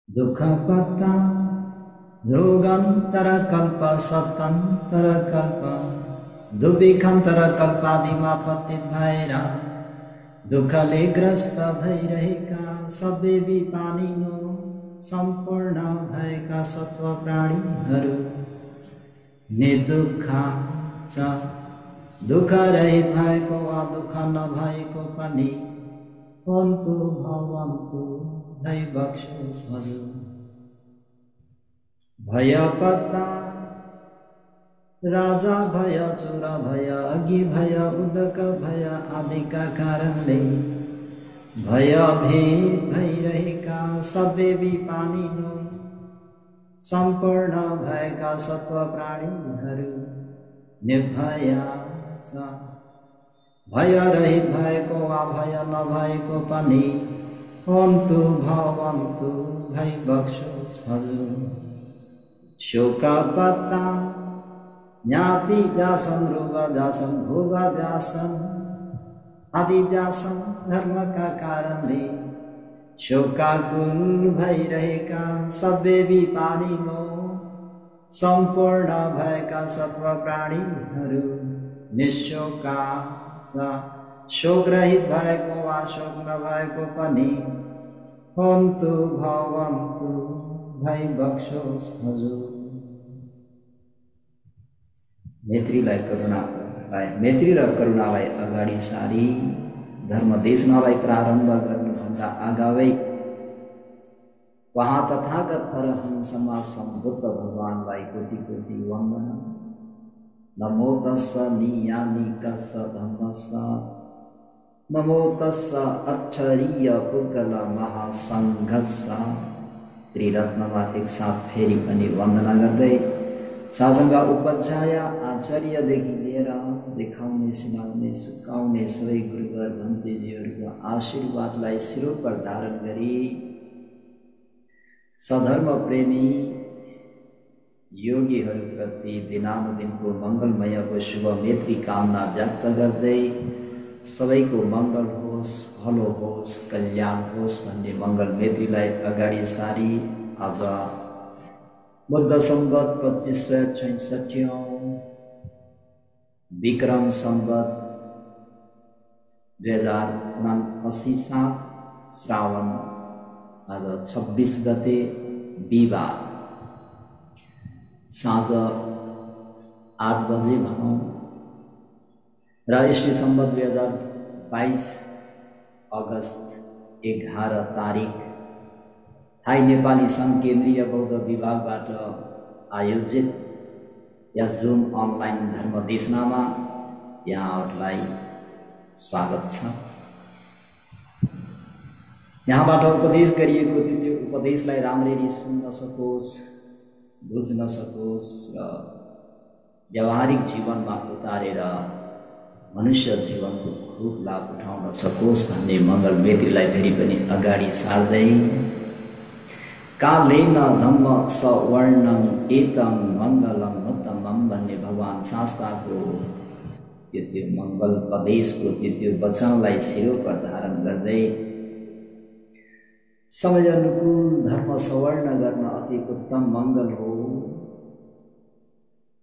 दुःख पत्ता रोगान्तर कल्प सतन्तर कल्प दुर्भिक्षान्तर कल्पादिमा पतित भएर दुःखले ग्रस्त भइरहेका सबै विपानिनो सम्पूर्ण भएका सत्व प्राणीहरू निर्दुःख छ। दुःख रहित भएको वा दुःख नभएको पनि पन्तु भवन्तु दैवक्षोस हजुर। भय पत्ता राजा भय चोर भय अघि भय उदक भय आदिका कारणले भयभीत भइरहेका सबै विपानिनो सम्पूर्ण भएका सत्व प्राणीहरू निर्भय छ। भय रहित भएको वा भय नभएको पनि पन्तु भवन्तु दैवक्षोस हजुर। शोक पत्ता ज्ञाति व्यासन रोग व्यासन भोग व्यासन आदि व्यासन धर्मका कारणले शोकाकुल भइरहेका सबै विपानिनो सम्पूर्ण भएका सत्व प्राणीहरू निशोका छ। शोक रहित भएको वा शोक नभएको पनि पन्तु भवन्तु दैवक्षोस हजुर। मैत्री र करुणालाई अगाडि सारी धर्म देशनालाई प्रारम्भ गर्नुभन्दा अगावै वहाँ तथागत परमहंसमा सम्बुद्ध भगवानलाई कोटि कोटि वन्दना। नमो तस्स नियानिकस्स धम्मस्स नमो तस्स अक्षरीय पुगल महासङ्घस्स। त्रिरत्नमा एकसाथ फेरि पनि वन्दना गर्दै सासङ्गा उपाध्याय आचार्यदेखि लिएर देखाउने सिनाउने सुकाउने सबै गुरुवर भन्तेजीहरूको आशीर्वादलाई शिरोपर धारण गरी सधर्म प्रेमी योगीहरूप्रति दिनानुदिनको मङ्गलमयको शुभ मैत्री कामना व्यक्त गर्दै सबैको मङ्गल होस् भलो होस् कल्याण होस् भन्ने मङ्गल मैत्रीलाई अगाडि सारी आज बुद्ध संवत 2566 विक्रम संवत 2079 साल श्रावण आज 26 गते बिहिबार साँझ 8 बजे भनौँ र ईस्वी संवत 2022 अगस्त 11 तारिक थाई नेपाली सङ्घ केन्द्रीय बौद्ध विभागबाट आयोजित यस जुम अनलाइन धर्म देशनामा यहाँहरूलाई स्वागत छ। यहाँबाट उपदेश गरिएको त्यो उपदेशलाई राम्ररी सुन्न सकोस् बुझ्न सकोस् र व्यावहारिक जीवनमा उतारेर मनुष्य जीवनको खूब लाभ उठाउन सकोस् भन्ने मङ्गल मैत्रीलाई फेरि पनि अगाडि सार्दै कालेन धम्म सवर्णं एतं मङ्गलम् उत्तमम् भन्ने भगवान शास्त्रको त्यो मङ्गल उपदेशको त्यो वचनलाई शिरोपर धारण गर्दै समय अनुकूल धर्म सवर्ण गर्न अति उत्तम मङ्गल हो।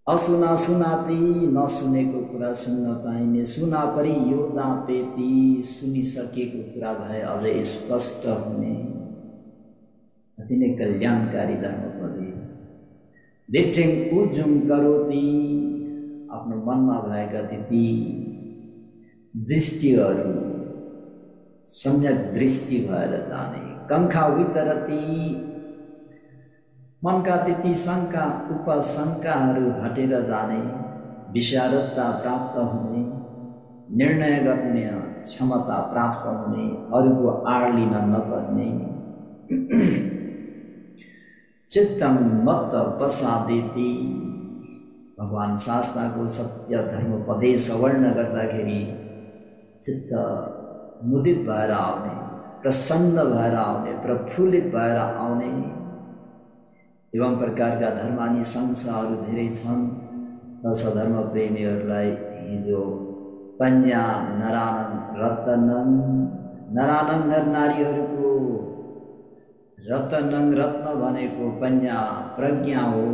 असुना सुनाती नसुनेको कुरा सुन्न पाइने सुना परि यो दापेती सुनिसकेको कुरा भए अझै स्पष्ट हुने अति नै कल्याणकारी धर्म उपदेश। दिठेङ उजुङ करोति आफ्नो मनमा भएका ती दृष्टिहरू सम्यक दृष्टि भएर जाने। कङ्खा वितरती मनका त्यति शङ्का उपशङ्काहरू हटेर जाने। विशारदता प्राप्त हुने निर्णय गर्ने क्षमता प्राप्त हुने अरूको आड लिन नपर्ने चित्तं मत्त प्रसादेति भगवान शास्त्रको सत्य धर्म उपदेश सवर्ण गर्दाखेरि चित्त मुदित भएर आउने प्रसन्न भएर आउने प्रफुल्लित भएर आउने एवं प्रकारका धर्मानी संस्थाहरू धेरै छन् र सधर्म प्रेमीहरूलाई हिजो पन्या नरानङ रतनङ नरानङ नर नारीहरूको रत्नङ रत्न भनेको पन्या प्रज्ञा हो।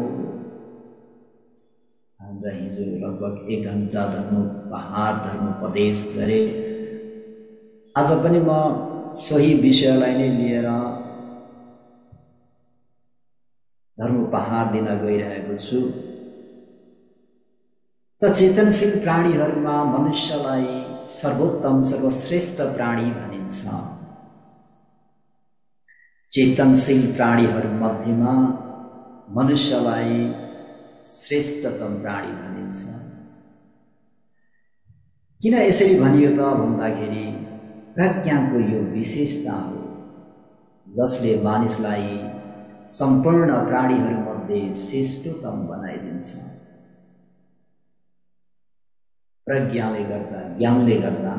र हिजो लगभग 1 घण्टा धर्म पहाड धर्मोपदेश गरे। आज पनि म सोही विषयलाई नै लिएर धर्म पहाड दिन गइरहेको छु। त चेतनशील प्राणीहरूमा मनुष्यलाई सर्वोत्तम सर्वश्रेष्ठ प्राणी भनिन्छ। चेतनशील प्राणीहरू मध्येमा मनुष्यलाई श्रेष्ठतम प्राणी भनिन्छ। किन यसरी भनियो त भन्दाखेरि प्रज्ञाको यो विशेषता हो जसले मानिसलाई सम्पूर्ण प्राणीहरूमध्ये श्रेष्ठतम बनाइदिन्छ। प्रज्ञाले गर्दा, ज्ञानले गर्दा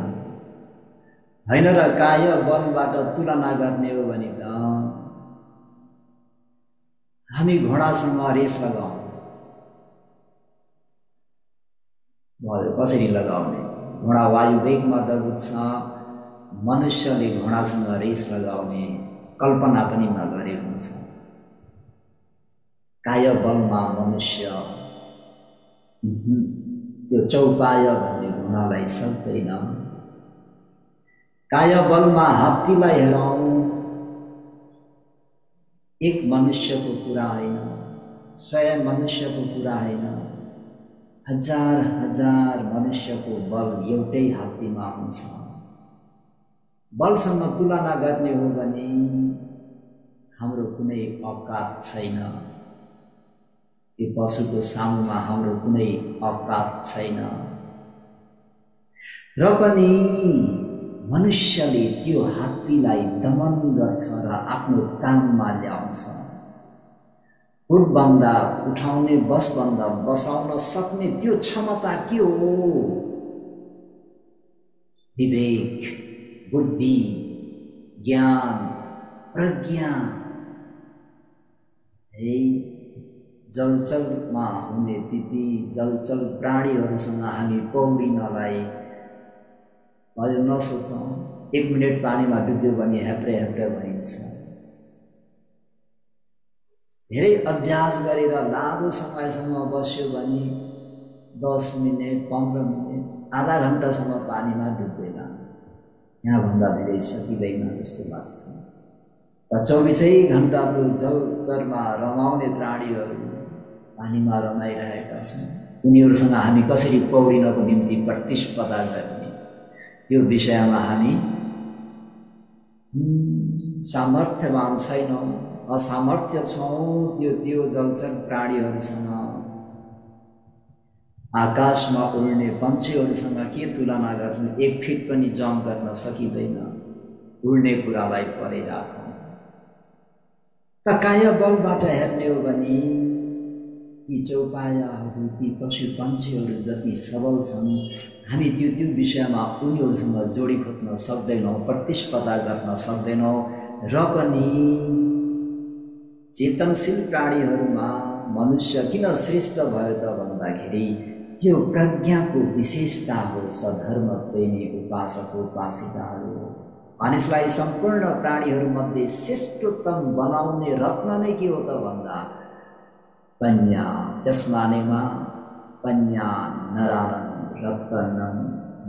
होइन। र काय बलबाट तुलना गर्ने हो भने त हामी घोडासँग रेस लगाउँ। कसरी लगाउने? घोडा वायुवेगमा दगुच्छ। मनुष्यले घोडासँग रेस लगाउने कल्पना पनि नगरे हुन्छ। काय बलमा मनुष्य त्यो चौपाय भन्ने घोडालाई सक्दैन। काय बलमा हात्तीलाई हेरौँ, एक मनुष्यको कुरा होइन, स्वयं मनुष्यको कुरा होइन, हजार हजार मनुष्यको बल एउटै हात्तीमा हुन्छ। बलसँग तुलना गर्ने हो भने हाम्रो कुनै औकात छैन। त्यो पशुको सामुमा हाम्रो कुनै औकात छैन। र पनि मनुष्यले त्यो हात्तीलाई दमन गर्छ र आफ्नो काममा ल्याउँछ। उठबन्दा उठाउने, बसबन्दा बसाउन सक्ने त्यो क्षमता के हो? विवेक, बुद्धि, ज्ञान, प्रज्ञा। है जलचरमा हुने ती जलचल प्राणीहरूसँग हामी पौडिनलाई भयो नसोचौँ। 1 मिनट पानीमा डुब्यो भने हेप्रे हेप्रे भइन्छ। धेरै अभ्यास गरेर लामो समयसम्म बस्यो भने 10 मिनट, 15 मिनट, आधा घण्टासम्म पानीमा डुब्दैन। यहाँभन्दा धेरै सकिँदैन जस्तो लाग्छ। र 24 घण्टा त्यो जलचरमा रमाउने प्राणीहरू पानीमा रमाइरहेका छन्। उनीहरूसँग हामी कसरी पौडिनको निम्ति प्रतिस्पर्धा गर्ने, यो विषयमा हामी सामर्थ्यवान छैनौँ, असामर्थ्य छौँ। त्यो जलचर प्राणीहरूसँग, आकाशमा उड्ने पन्छीहरूसँग के तुलना गर्नु? 1 फिट पनि जम्प गर्न सकिँदैन। उड्ने कुरालाई परै राखौँ। त काय बलबाट हेर्ने हो भने ती चौपायाहरू, ती पशु पन्छीहरू जति सबल छन्, हामी त्यो विषयमा उनीहरूसँग जोडी खोज्न सक्दैनौँ, प्रतिस्पर्धा गर्न सक्दैनौँ। र पनि चेतनशील प्राणीहरूमा मनुष्य किन श्रेष्ठ भयो त भन्दाखेरि यो प्रज्ञाको विशेषता हो। सधर्म प्रेमी उपासक उपासिकाहरू मानिसलाई सम्पूर्ण प्राणीहरूमध्ये श्रेष्ठतम बनाउने रत्न नै के हो त भन्दा पन्या। त्यसमानेमा पन्या नरानं रत्ननं।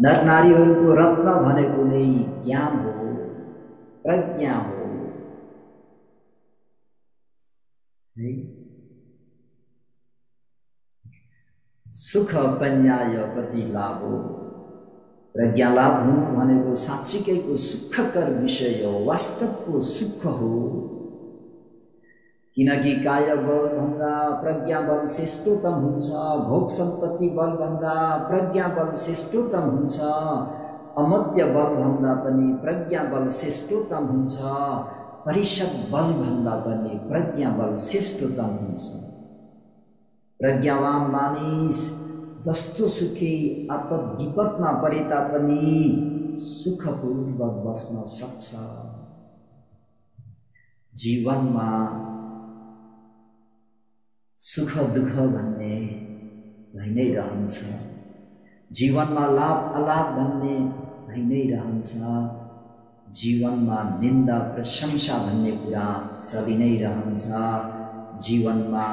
नर नारीहरूको रत्न भनेको नै ज्ञान हो, प्रज्ञा हो। सुख पन्याय कति लाभ हो। प्रज्ञा लाभ हुनु भनेको साँच्चीकैको सुखकर विषय हो, वास्तवको सुख हो। किनकि काय बल भन्दा प्रज्ञा बल श्रेष्ठतम हुन्छ। भोग सम्पत्ति बल भन्दा प्रज्ञा बल श्रेष्ठतम हुन्छ। अमध्य बल भन्दा पनि प्रज्ञा बल श्रेष्ठतम हुन्छ। परिषद बल भन्दा पनि प्रज्ञा बल श्रेष्ठतम हुन्छ। प्रज्ञावान मानिस जस्तो सुखी आपद विपदमा परे तापनि सुखपूर्वक बस्न सक्छ। जीवनमा सुख दुःख भन्ने भइ नै रहन्छ। जीवनमा लाभ अलाभ भन्ने भइ नै रहन्छ। जीवनमा निन्दा प्रशंसा भन्ने कुरा चलि नै रहन्छ। जीवनमा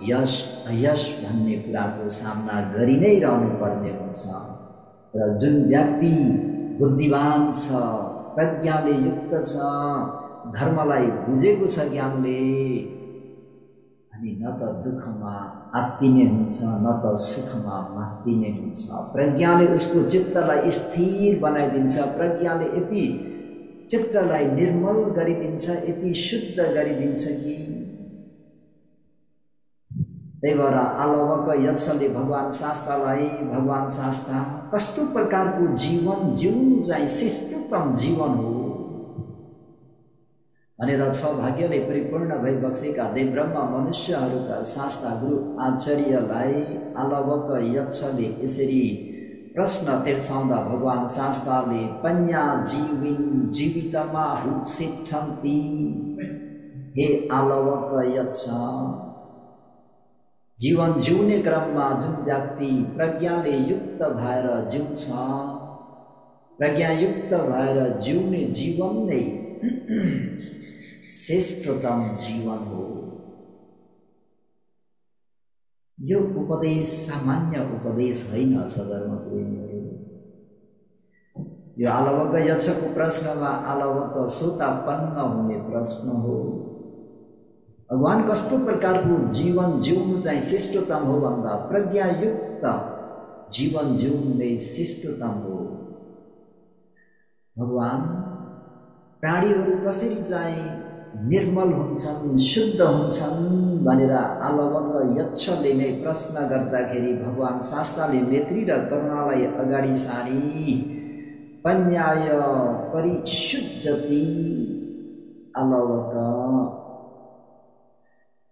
यश अयश भन्ने कुराको सामना गरि नै रहनुपर्ने हुन्छ। र जुन व्यक्ति बुद्धिमान छ, प्रज्ञाले युक्त छ, धर्मलाई बुझेको छ ज्ञानले, अनि न त दुःखमा आत्तिने हुन्छ न त सुखमा मात्तिने हुन्छ। प्रज्ञाले उसको चित्तलाई स्थिर बनाइदिन्छ। प्रज्ञाले यति चित्तलाई निर्मल गरिदिन्छ, यति शुद्ध गरिदिन्छ कि त्यही भएर आलवक यक्षले भगवान शास्त्रलाई, भगवान शास्त्र कस्तो प्रकारको जीवन जिउनु चाहिँ श्रेष्ठतम जीवन हो भनेर छ भाग्यले परिपूर्ण भई बसेका देवब्रह्म मनुष्यहरूका शास्त्र गुरु आचार्यलाई आलवक यक्षले यसरी प्रश्न तिर्साउँदा भगवान शास्त्रले पन्या जीविन जीवितमा हुक्सिठन्ति, हे आलवक यक्ष, जीवन जिउने क्रममा जुन व्यक्ति प्रज्ञाले युक्त भएर जिउँछ, प्रज्ञायुक्त भएर जिउने जीवन नै श्रेष्ठतम जीवन हो। यो उपदेश सामान्य उपदेश होइन सधर्मप्रेमीहरू। यो आलवक यक्षको प्रश्नमा आलवक श्रोतापन्न हुने प्रश्न हो। भगवान कस्तो प्रकारको जीवन जिउनु चाहिँ श्रेष्ठतम हो भन्दा प्रज्ञायुक्त जीवन जिउनु नै श्रेष्ठतम हो। भगवान प्राणीहरू कसरी चाहिँ निर्मल हुन्छन्, शुद्ध हुन्छन् भनेर आलवक यक्षले नै प्रश्न गर्दाखेरि भगवान शास्त्रले मैत्री र करुणालाई अगाडि सारी पन्याय परिशुद्धति आलवक,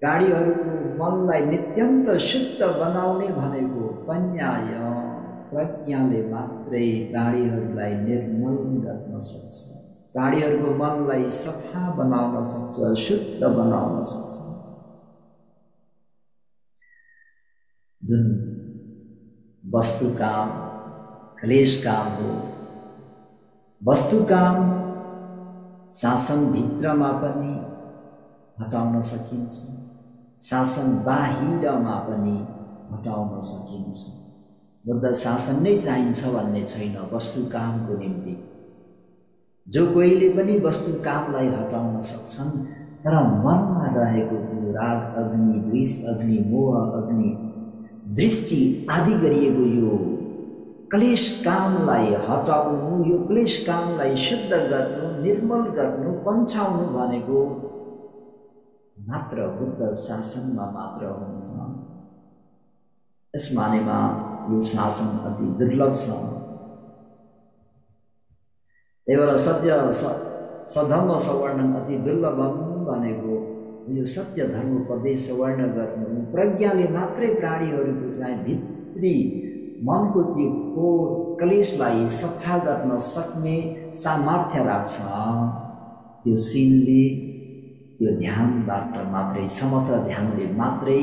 प्राणीहरूको मनलाई नित्यन्त शुद्ध बनाउने भनेको पन्याय, प्रज्ञाले मात्रै प्राणीहरूलाई निर्मल गर्न सक्छ, प्राणीहरूको मनलाई सफा बनाउन सक्छ, शुद्ध बनाउन सक्छ। जुन वस्तुकाम क्लेश काम हो, वस्तुकाम शासनभित्रमा पनि हटाउन सकिन्छ, शासन बाहिरमा पनि हटाउन सकिन्छ। बुद्ध शासन नै चाहिन्छ भन्ने छैन वस्तुकामको निम्ति। जो कोहीले पनि वस्तुकामलाई हटाउन सक्छन्, तर मनमा रहेको त्यो राग अग्नि, द्वेष अग्नि, मोह अग्नि, दृष्टि आदि गरिएको यो क्लेश कामलाई हटाउनु, यो क्लेश कामलाई शुद्ध गर्नु, निर्मल गर्नु, पन्छाउनु भनेको मात्र बुद्ध शासनमा मात्र हुन्छ। यस मानेमा यो शासन अति दुर्लभ छ। त्यही भएर सत्य सधर्म सवर्ण अति दुर्लभम भनेको यो सत्य धर्मोपदेश सवर्ण गर्नु प्रज्ञाले मात्रै प्राणीहरूको चाहिँ भित्री मनको त्यो क्लेशलाई सफा गर्न सक्ने सामर्थ्य राख्छ। त्यो शीलले, त्यो ध्यानबाट मात्रै, समथ ध्यानले मात्रै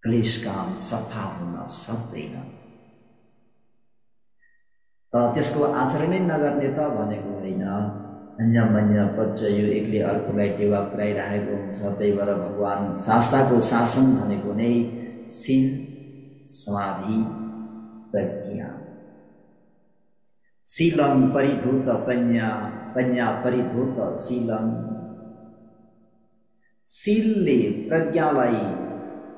क्लेश काम सफा हुन सक्दैन। त्यसको आचरणै नगर्ने त भनेको होइन। अन्यमन्य पच्च यो एकले अर्कोलाई टेवा पुऱ्याइरहेको हुन्छ। त्यही भएर भगवान शास्त्रको शासन भनेको नै शील, समाधि, प्रज्ञा। शीलं परिधूत पन्या, पन्या परिधूत शीलं। शीलले प्रज्ञालाई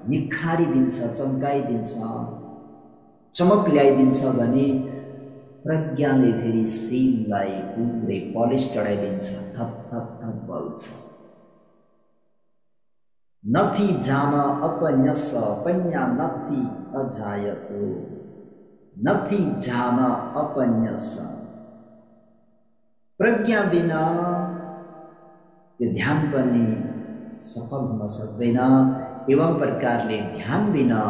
निखारिदिन्छ, चम्काइदिन्छ, चमक ल्याइदिन्छ भने प्रज्ञाले फेरि शीललाई पुरै पलिस चढाइदिन्छ, थप थप थप बल्छ। नथि जान अपन्यस पन्या नथि अजायतो, नथि जान अपन्यस। प्रज्ञा बिना यो ध्यान पनि सफल हुन सक्दैन। एवं प्रकारले ध्यान बिना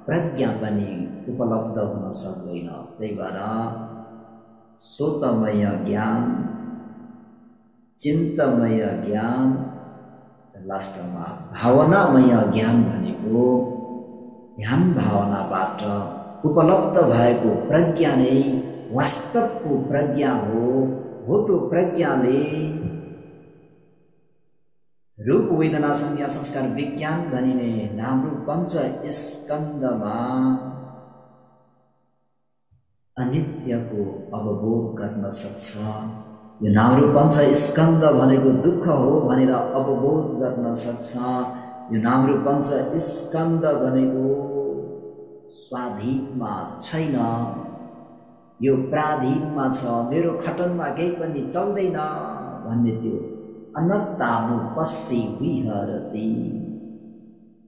प्रज्ञा पनि उपलब्ध हुन सक्दैन। त्यही भएर सोतमय ज्ञान, चिन्तमय ज्ञान, लास्टमा भावनामय ज्ञान भनेको ध्यान भावनाबाट उपलब्ध भएको प्रज्ञा नै वास्तवको प्रज्ञा हो तो प्रज्ञाले रूप वेदना संज्ञा संस्कार विज्ञान भनिने नामरूप पञ्च स्कन्धमा अनित्यको अवबोध गर्न सक्छ। यो नामरूप पञ्च स्कन्ध भनेको दुःख हो भनेर अवबोध गर्न सक्छ। यो नामरूप पञ्च स्कन्ध भनेको स्वाधीनमा छैन, यो प्राधीनमा छ। मेरो खटनमा केही पनि चल्दैन भन्ने त्यो अनत्तानुपस्सी विहरति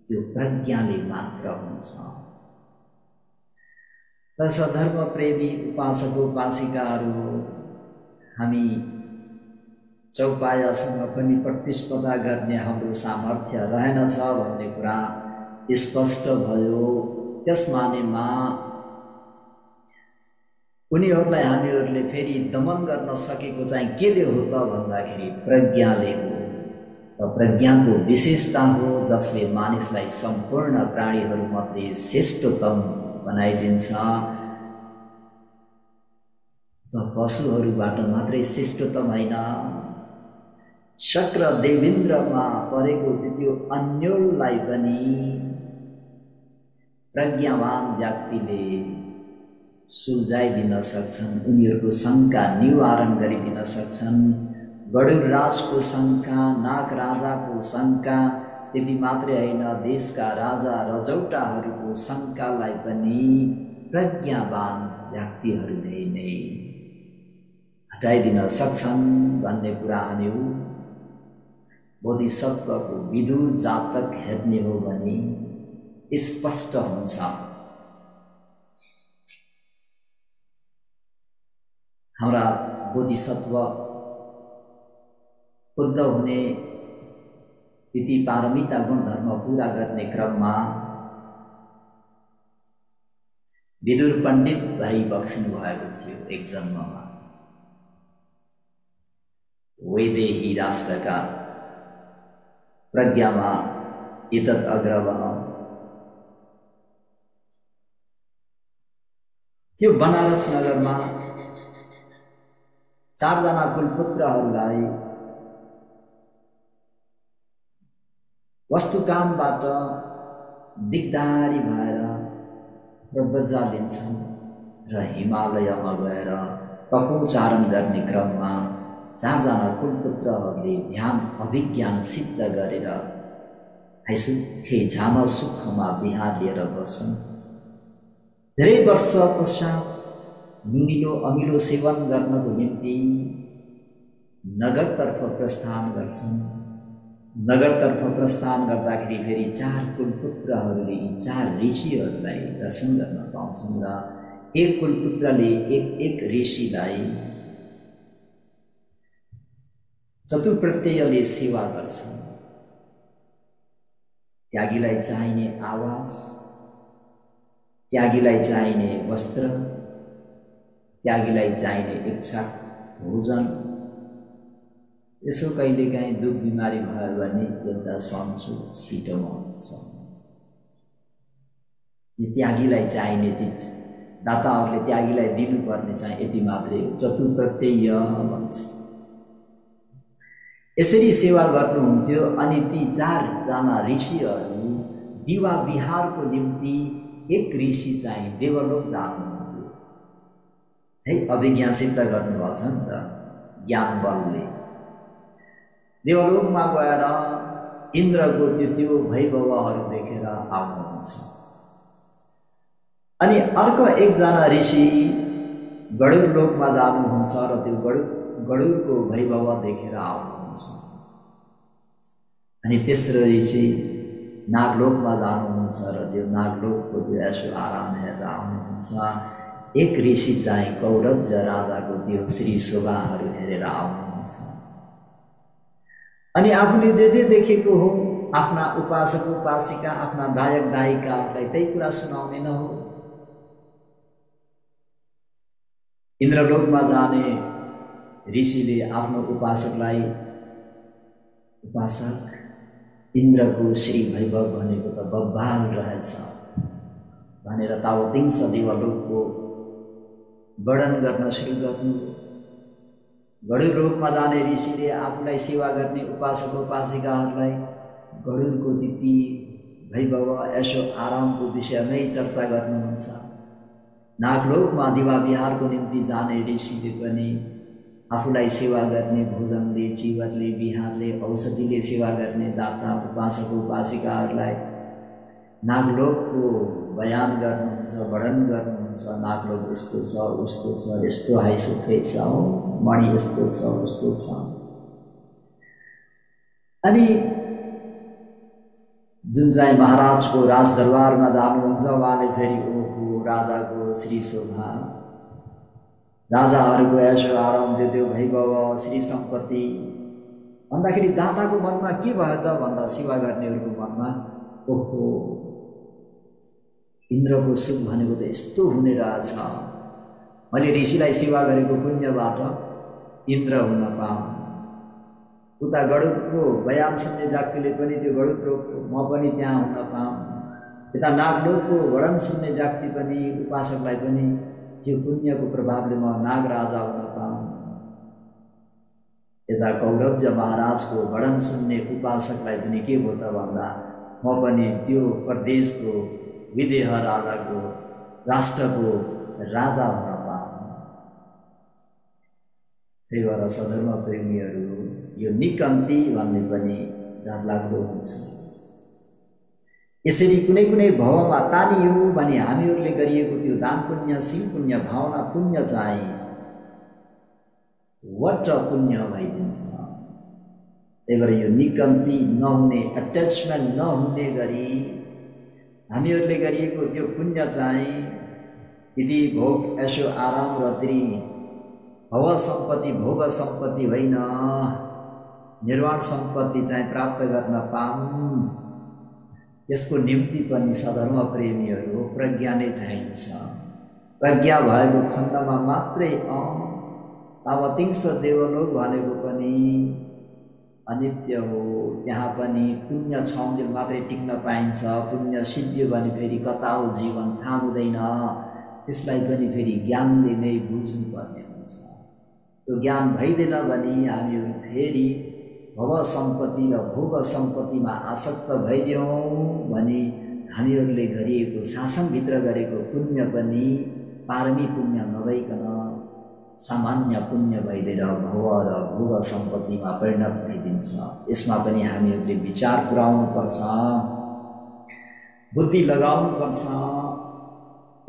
त्यो प्रज्ञाले मात्र हुन्छ। र सधर्म प्रेमी उपासक उपासिकाहरू हामी चौपायासँग पनि प्रतिस्पर्धा गर्ने हाम्रो सामर्थ्य रहेनछ भन्ने कुरा स्पष्ट भयो। त्यस मानेमा उनीहरूलाई हामीहरूले फेरि दमन गर्न सकेको चाहिँ केले हो त भन्दाखेरि प्रज्ञाले हो। र प्रज्ञाको विशेषता हो जसले मानिसलाई सम्पूर्ण प्राणीहरूमध्ये श्रेष्ठतम बनाइदिन्छ। त पशुहरूबाट मात्रै श्रेष्ठतम होइन, शक्र देवेन्द्रमा परेको त्यो अन्योललाई पनि प्रज्ञावान व्यक्तिले सुल्झाइदिन सक्छन्, उनीहरूको शङ्का निवारण गरिदिन सक्छन्। गरुड राजको शङ्का, नाग राजाको शङ्का, त्यति मात्रै होइन देशका राजा रजौटाहरूको शङ्कालाई पनि प्रज्ञावान व्यक्तिहरूले नै हटाइदिन सक्छन् भन्ने कुरा हामी बोधिसत्वको विदुर जातक हेर्ने हो भने स्पष्ट हुन्छ। हाम्रा बोधिसत्व शुद्ध हुने स्थिति पारमिता गुणधर्म पूरा गर्ने क्रममा विदुर पण्डित भाइ बक्सिनु भएको थियो एक जन्ममा। वैदेही राष्ट्रका प्रज्ञामा इतत अग्रवह त्यो बनारस नगरमा 4 जना कुलपुत्रहरूलाई वस्तुकामबाट दिगदारी भएर ब्रह्मजा लिन्छन् र हिमालयमा गएर तपोचारण गर्ने क्रममा 4 जना कुलपुत्रहरूले ध्यान अभिज्ञान सिद्ध गरेर हाइसुखे झाम सुखमा बिहार लिएर बस्छन्। धेरै वर्ष पश्चात नुनिलो अमिलो सेवन गर्नको निम्ति नगरतर्फ प्रस्थान गर्छन्। नगरतर्फ प्रस्थान गर्दाखेरि फेरि 4 कुलपुत्रहरूले यी 4 ऋषिहरूलाई दर्शन गर्न पाउँछन् र एक कुलपुत्रले एक ऋषिलाई चतुप्रत्ययले सेवा गर्छन्। त्यागीलाई चाहिने आवास, त्यागीलाई चाहिने वस्त्र, त्यागीलाई चाहिने इच्छा भोजन, यसो कहिलेकाहीँ दुख बिमारी भयो भने एउटा सन्चो सिटोमा हुन्छ। यो त्यागीलाई चाहिने चिज दाताहरूले त्यागीलाई दिनुपर्ने चाहिँ यति मात्रै हो, चतुप्रत्यय भन्छ। यसरी सेवा गर्नुहुन्थ्यो। अनि ती 4 जना ऋषिहरू दिवा विहारको निम्ति एक ऋषि चाहिँ देवलोक जानुहुन्थ्यो। है अभिज्ञान सिद्ध गर्नुभएको छ नि त ज्ञान बलले। देवलोकमा गएर इन्द्रको त्यो वैभवहरू देखेर आउनुहुन्छ। अनि अर्को 1 जना ऋषि गरुड लोकमा जानुहुन्छ र त्यो गरुडको वैभव देखेर आउनुहुन्छ। अनि तेस्रो ऋषि नागलोकमा जानुहुन्छ र त्यो नागलोकको त्यो ऐसो आराम हेरेर आउनुहुन्छ। एक ऋषि चाहिँ कौरव राजाको त्यो श्री शोभाहरू हेरेर आउनुहुन्छ। अनि आफूले जे देखेको हो आफ्ना उपासक उपासिका आफ्ना गायक गायिकाहरूलाई त्यही कुरा सुनाउने न हो। इन्द्रलोकमा जाने ऋषिले आफ्नो उपासकलाई उपासक इन्द्रको श्री वैभव भनेको त बब्बाल रहेछ भनेर तावतिंश देवलोकको वर्णन गर्न सुरु गर्नु। गरुड रूपमा जाने ऋषिले आफूलाई सेवा गर्ने उपासक उपासिकाहरूलाई गरुडको दिप्ति वैभव ऐशो आरामको विषयमै चर्चा गर्नुहुन्छ। नागलोकमा दिवा विहारको निम्ति जाने ऋषिले पनि आफूलाई सेवा गर्ने भोजनले, चिवरले, विहारले, औषधिले सेवा गर्ने दाता उपासक उपासिकाहरूलाई नागलोकको बयान गर्नुहुन्छ, वर्णन गर्नुहुन्छ। नागलोक यस्तो छ, उस्तो छ, यस्तो हाइसुकै छ, मणि यस्तो छ, उस्तो छ। अनि जुन चाहिँ महाराजको राजदरबारमा जानुहुन्छ उहाँले फेरि ओहो राजाको श्री शोभा, राजाहरूको ऐशो आराम, त्यो वैभव, श्री सम्पत्ति भन्दाखेरि दाताको मनमा के भयो त भन्दा सेवा गर्नेहरूको मनमा ओहो इन्द्रको सुख भनेको त यस्तो हुने रहेछ, मैले ऋषिलाई सेवा गरेको पुण्यबाट इन्द्र हुन पाऊँ। उता गरुडको बयान सुन्ने व्यक्तिले पनि त्यो गरुड लोकको म पनि त्यहाँ हुन पाऊँ। यता नागलोकको वर्णन सुन्ने व्यक्ति पनि, उपासकलाई पनि यो पुण्यको प्रभावले म नागराजा हुन पाऊँ। यता कौरव्य महाराजको वर्णन सुन्ने उपासकलाई पनि के भयो त भन्दा म पनि त्यो प्रदेशको विदेह राजाको, राष्ट्रको राजा हुन पाऊँ। त्यही भएर सधर्म प्रेमीहरू यो निकन्ती भन्ने पनि डरलाग्दो हुन्छ। यसरी कुनै कुनै भावमा तानियो भने हामीहरूले गरिएको त्यो दान पुण्य, शिव पुण्य, भावना पुण्य चाहिँ वट पुण्य भइदिन्छ। त्यही भएर यो निकन्ती नहुने, अट्याचमेन्ट नहुने गरी हामीहरूले गरिएको त्यो पुण्य चाहिँ यदि भोग ऐशो आराम र त्री भव सम्पत्ति, भोग सम्पत्ति होइन, निर्वाण सम्पत्ति चाहिँ प्राप्त गर्न पाऊँ, यसको निम्ति पनि सधर्म प्रेमीहरू प्रज्ञा नै चाहिन्छ। प्रज्ञा भएको खण्डमा मात्रै तावतिंश देवलोक भनेको पनि अनित्य हो। त्यहाँ पनि पुण्य छाउन्जेल मात्रै टिक्न पाइन्छ। पुण्य सिद्धियो भने फेरि कता हो जीवन थाहा हुँदैन। त्यसलाई पनि फेरि ज्ञानले नै बुझ्नुपर्ने हुन्छ। त्यो ज्ञान भइदिएन भने हामीहरू फेरि भव सम्पत्ति र भोग सम्पत्तिमा आसक्त भइदियौँ भने हामीहरूले गरिएको शासनभित्र गरेको पुण्य पनि पारमी पुण्य नभइकन सामान्य पुण्य भइदिएर भव र भोग सम्पत्तिमा परिणत भइदिन्छ। यसमा पनि हामीहरूले विचार पुर्याउनुपर्छ, बुद्धि लगाउनुपर्छ।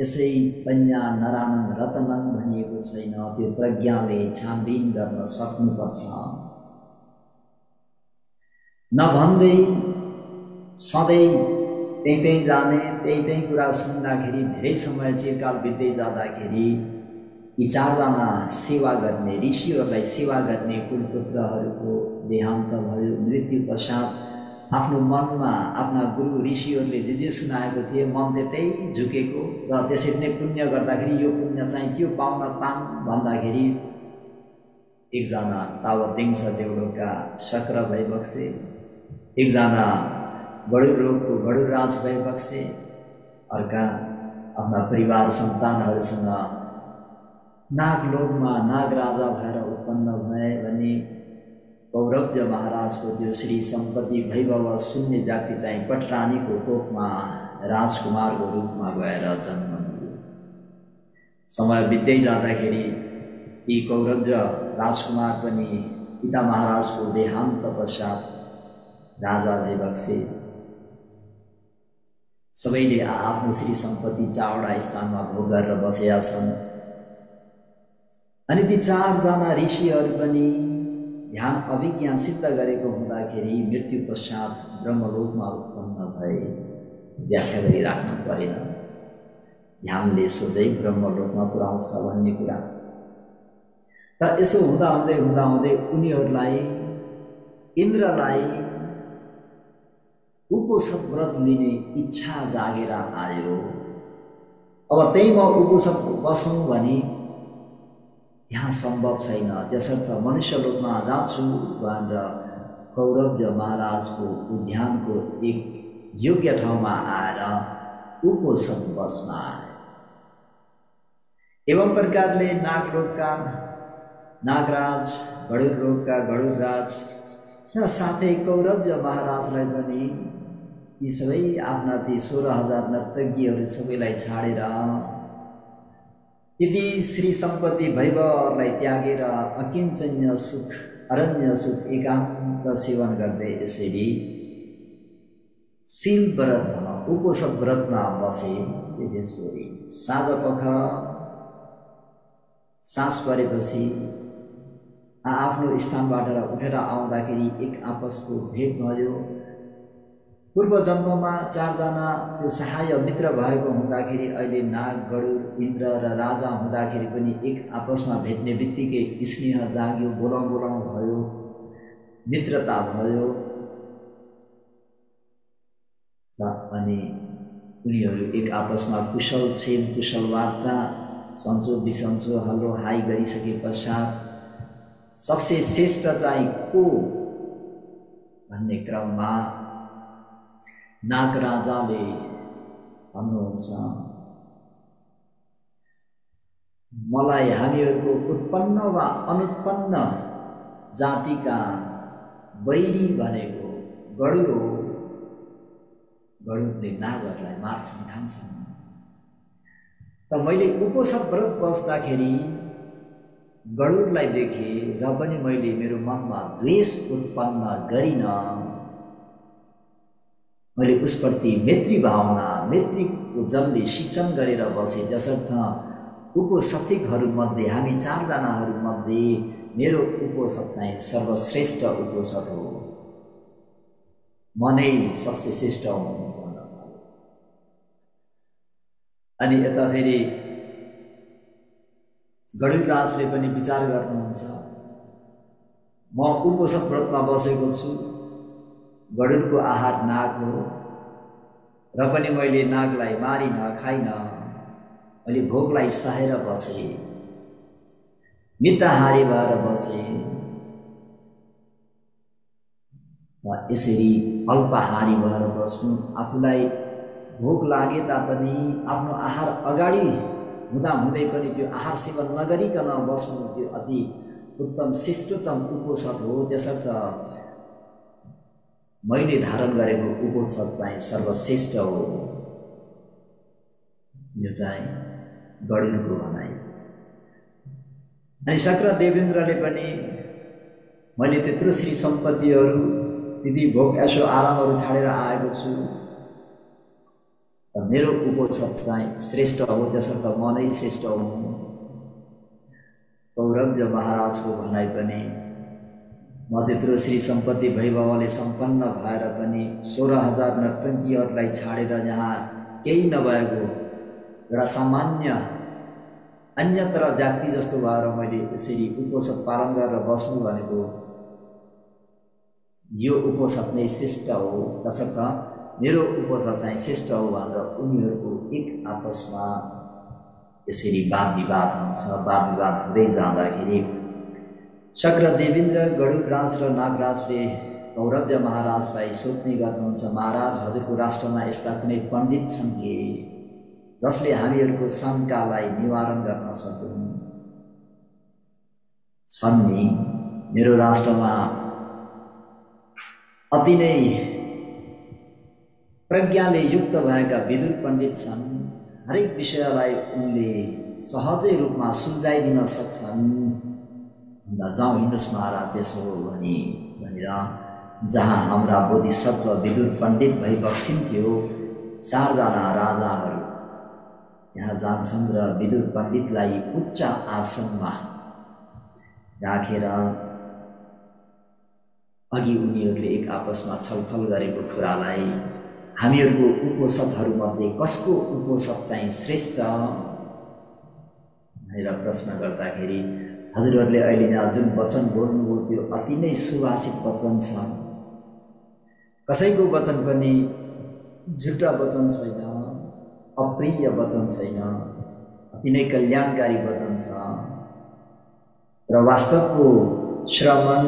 यसै पञ्या नरानं रतनं भनिएको छैन, त्यो प्रज्ञाले छानबिन गर्न सक्नुपर्छ। नभन्दै सधैँ त्यहीँ जाने, त्यही कुरा सुन्दाखेरि धेरै समय चिरकाल बित्दै जाँदाखेरि यी चारजना सेवा गर्ने ऋषिहरूलाई सेवा गर्ने कुलपुत्रहरूको देहान्त भयो। मृत्यु पश्चात आफ्नो मनमा आफ्ना गुरु ऋषिहरूले जे सुनाएको थिए मन त्यतै झुकेको र त्यसरी नै पुण्य गर्दाखेरि यो पुण्य चाहिँ त्यो पाउन पाऊँ भन्दाखेरि एकजना तावतिंश देवलोकका शक्र भइबक्से, एकजना गरुडलोकको गरुडराज भइबक्से, अर्का आफ्ना परिवार सन्तानहरूसँग नागलोकमा नागराजा भएर उत्पन्न भए भने कौरव्य महाराजको त्यो श्री सम्पत्ति वैभव शून्य व्यक्ति चाहिँ पटरानीको कोखमा राजकुमारको रूपमा गएर जन्म लियो। समय बित्दै जाँदाखेरि यी कौरव्य राजकुमार पनि पिता महाराजको देहान्त पश्चात राजा भइबक्से। सबैले आफ्नो श्री सम्पत्ति चारवटा स्थानमा भोग गरेर बसेका छन्। अनि ती चारजना ऋषिहरू पनि ध्यान अभिज्ञा सिद्ध गरेको हुँदाखेरि मृत्यु पश्चात ब्रह्मलोकमा उत्पन्न भए। व्याख्या गरिराख्नु परेन, ध्यानले सोझै ब्रह्मलोकमा पुर्याउँछ भन्ने कुरा। त यसो हुँदाहुँदै उनीहरूलाई इन्द्रलाई उपोषद व्रत लिने इच्छा जागेर आयो। अब त्यही म उपोषद बसौँ भने यहाँ सम्भव छैन, त्यसर्थ मनुष्यलोकमा जान्छु भनेर कौरव्य महाराजको उद्यानको एक योग्य ठाउँमा आएर उपोषद बसमा आए। एवं प्रकारले नागलोकका नागराज, गरुड लोकका गरुडराज र साथै कौरव्य महाराजलाई पनि यी सबै आफ्ना ती 16,000 नर्तकीहरू सबैलाई छाडेर यदि श्री सम्पत्ति वैभवलाई त्यागेर अकिञ्चन्य सुख, अरण्य सुख, एकान्त सेवन गर्दै यसरी शील व्रतमा, उपोषद व्रतमा बसे। देशभरि साँझपख साँझ परेपछि आफ्नो स्थानबाट उठेर आउँदाखेरि एक आपसको भेट भयो। पूर्व जन्ममा 4 जना त्यो सहाय मित्र भएको हुँदाखेरि अहिले नाग, गरुड, इन्द्र र राजा हुँदाखेरि पनि एक आपसमा भेट्ने बित्तिकै स्नेह जाग्यो, बोलाउँ भयो, मित्रता भयो र अनि उनीहरू एक आपसमा कुशल छेम, कुशल वार्ता, सन्चो बिसन्चो, हल्लो हाई गरिसके पश्चात सबसे श्रेष्ठ चाहिँ को भन्ने क्रममा नागराजाले भन्नुहुन्छ, मलाई हामीहरूको उत्पन्न वा अनुत्पन्न जातिका बैरी भनेको गरुड हो। गरुडले नागहरूलाई मार्छन्, खान्छन्। त मैले उपोषद व्रत बस्दाखेरि गरुडलाई देखेँ र पनि मैले मेरो मनमा द्वेष उत्पन्न गरिनँ। मैले उसप्रति मैत्री भावना, मैत्रीको जलले सिंचन गरेर बसेँ। त्यसर्थ उपोषदिकहरूमध्ये हामी 4 जनाहरूमध्ये मेरो उपोषद चाहिँ सर्वश्रेष्ठ उपोषद हो। म नै सबसे श्रेष्ठ हुँ। अनि यता फेरि गरुडराजले पनि विचार गर्नुहुन्छ, म उपोषद व्रतमा बसेको छु, गरुडको आहार नाग हो र पनि मैले नागलाई मारिन, खाइन, मैले भोकलाई सहेर बसे, मिताहारी भएर बसे। यसरी अल्पाहारी भएर बस्नु, आफूलाई भोक लागे तापनि आफ्नो आहार अगाडि हुँदै पनि त्यो आहार सेवन नगरिकन बस्नु त्यो अति उत्तम श्रेष्ठतम उपोषद हो। त्यसर्थ मैले धारण गरेको उपोषद चाहिँ सर्वश्रेष्ठ हो। यो चाहिँ गरुडको भनाइ। अनि शक्र देवेन्द्रले पनि मैले त्यत्रो श्री सम्पत्तिहरू, त्यति भोग ऐशो आरामहरू छाडेर आएको छु, मेरो उपोषद चाहिँ श्रेष्ठ हो। त्यसर्थ म नै श्रेष्ठ हुँ। कौरव्य महाराजको भनाइ पनि म त्यत्रो श्री सम्पत्ति वैभवले सम्पन्न भएर पनि 16,000 नर्तकीहरूलाई छाडेर यहाँ केही नभएको एउटा सामान्य अन्यत्र व्यक्ति जस्तो भएर मैले यसरी उपोषद पालन गरेर बस्नु भनेको यो उपोषद नै श्रेष्ठ हो। त्यसर्थ मेरो उपोषद चाहिँ श्रेष्ठ हो भनेर उनीहरूको एक आपसमा यसरी वाद विवाद हुन्छ। वाद विवाद हुँदै जाँदाखेरि शक्र देवेन्द्र, गरुडराज र नागराजले कौरव्य महाराजलाई सोध्ने गर्नुहुन्छ, महाराज हजुरको राष्ट्रमा यस्ता कुनै पण्डित छन् कि जसले हामीहरूको शङ्कालाई निवारण गर्न सकुन्? छन् नि, मेरो राष्ट्रमा अति नै प्रज्ञाले युक्त भएका विदुर पण्डित छन्। हरेक विषयलाई उनले सहजै रूपमा सुल्झाइदिन सक्छन्। जाउँ हिँड्नुहोस् महाराज, त्यसो हो भनेर जहाँ हाम्रा बोधिसत्व विदुर पण्डित भई बक्सिन्थ्यो 4 जना राजाहरू यहाँ जान्छन् र विदुर पण्डितलाई उच्च आसनमा राखेर अघि उनीहरूले एक आपसमा छलफल गरेको कुरालाई हामीहरूको उपोषदहरूमध्ये कसको उपोषद चाहिँ श्रेष्ठ भनेर प्रश्न गर्दाखेरि हजुरहरूले अहिले जुन वचन बोल्नुभयो त्यो अति नै सुभाषित वचन छ। कसैको वचन पनि झुटा वचन छैन, अप्रिय वचन छैन, अति नै कल्याणकारी वचन छ। र वास्तवको श्रवण,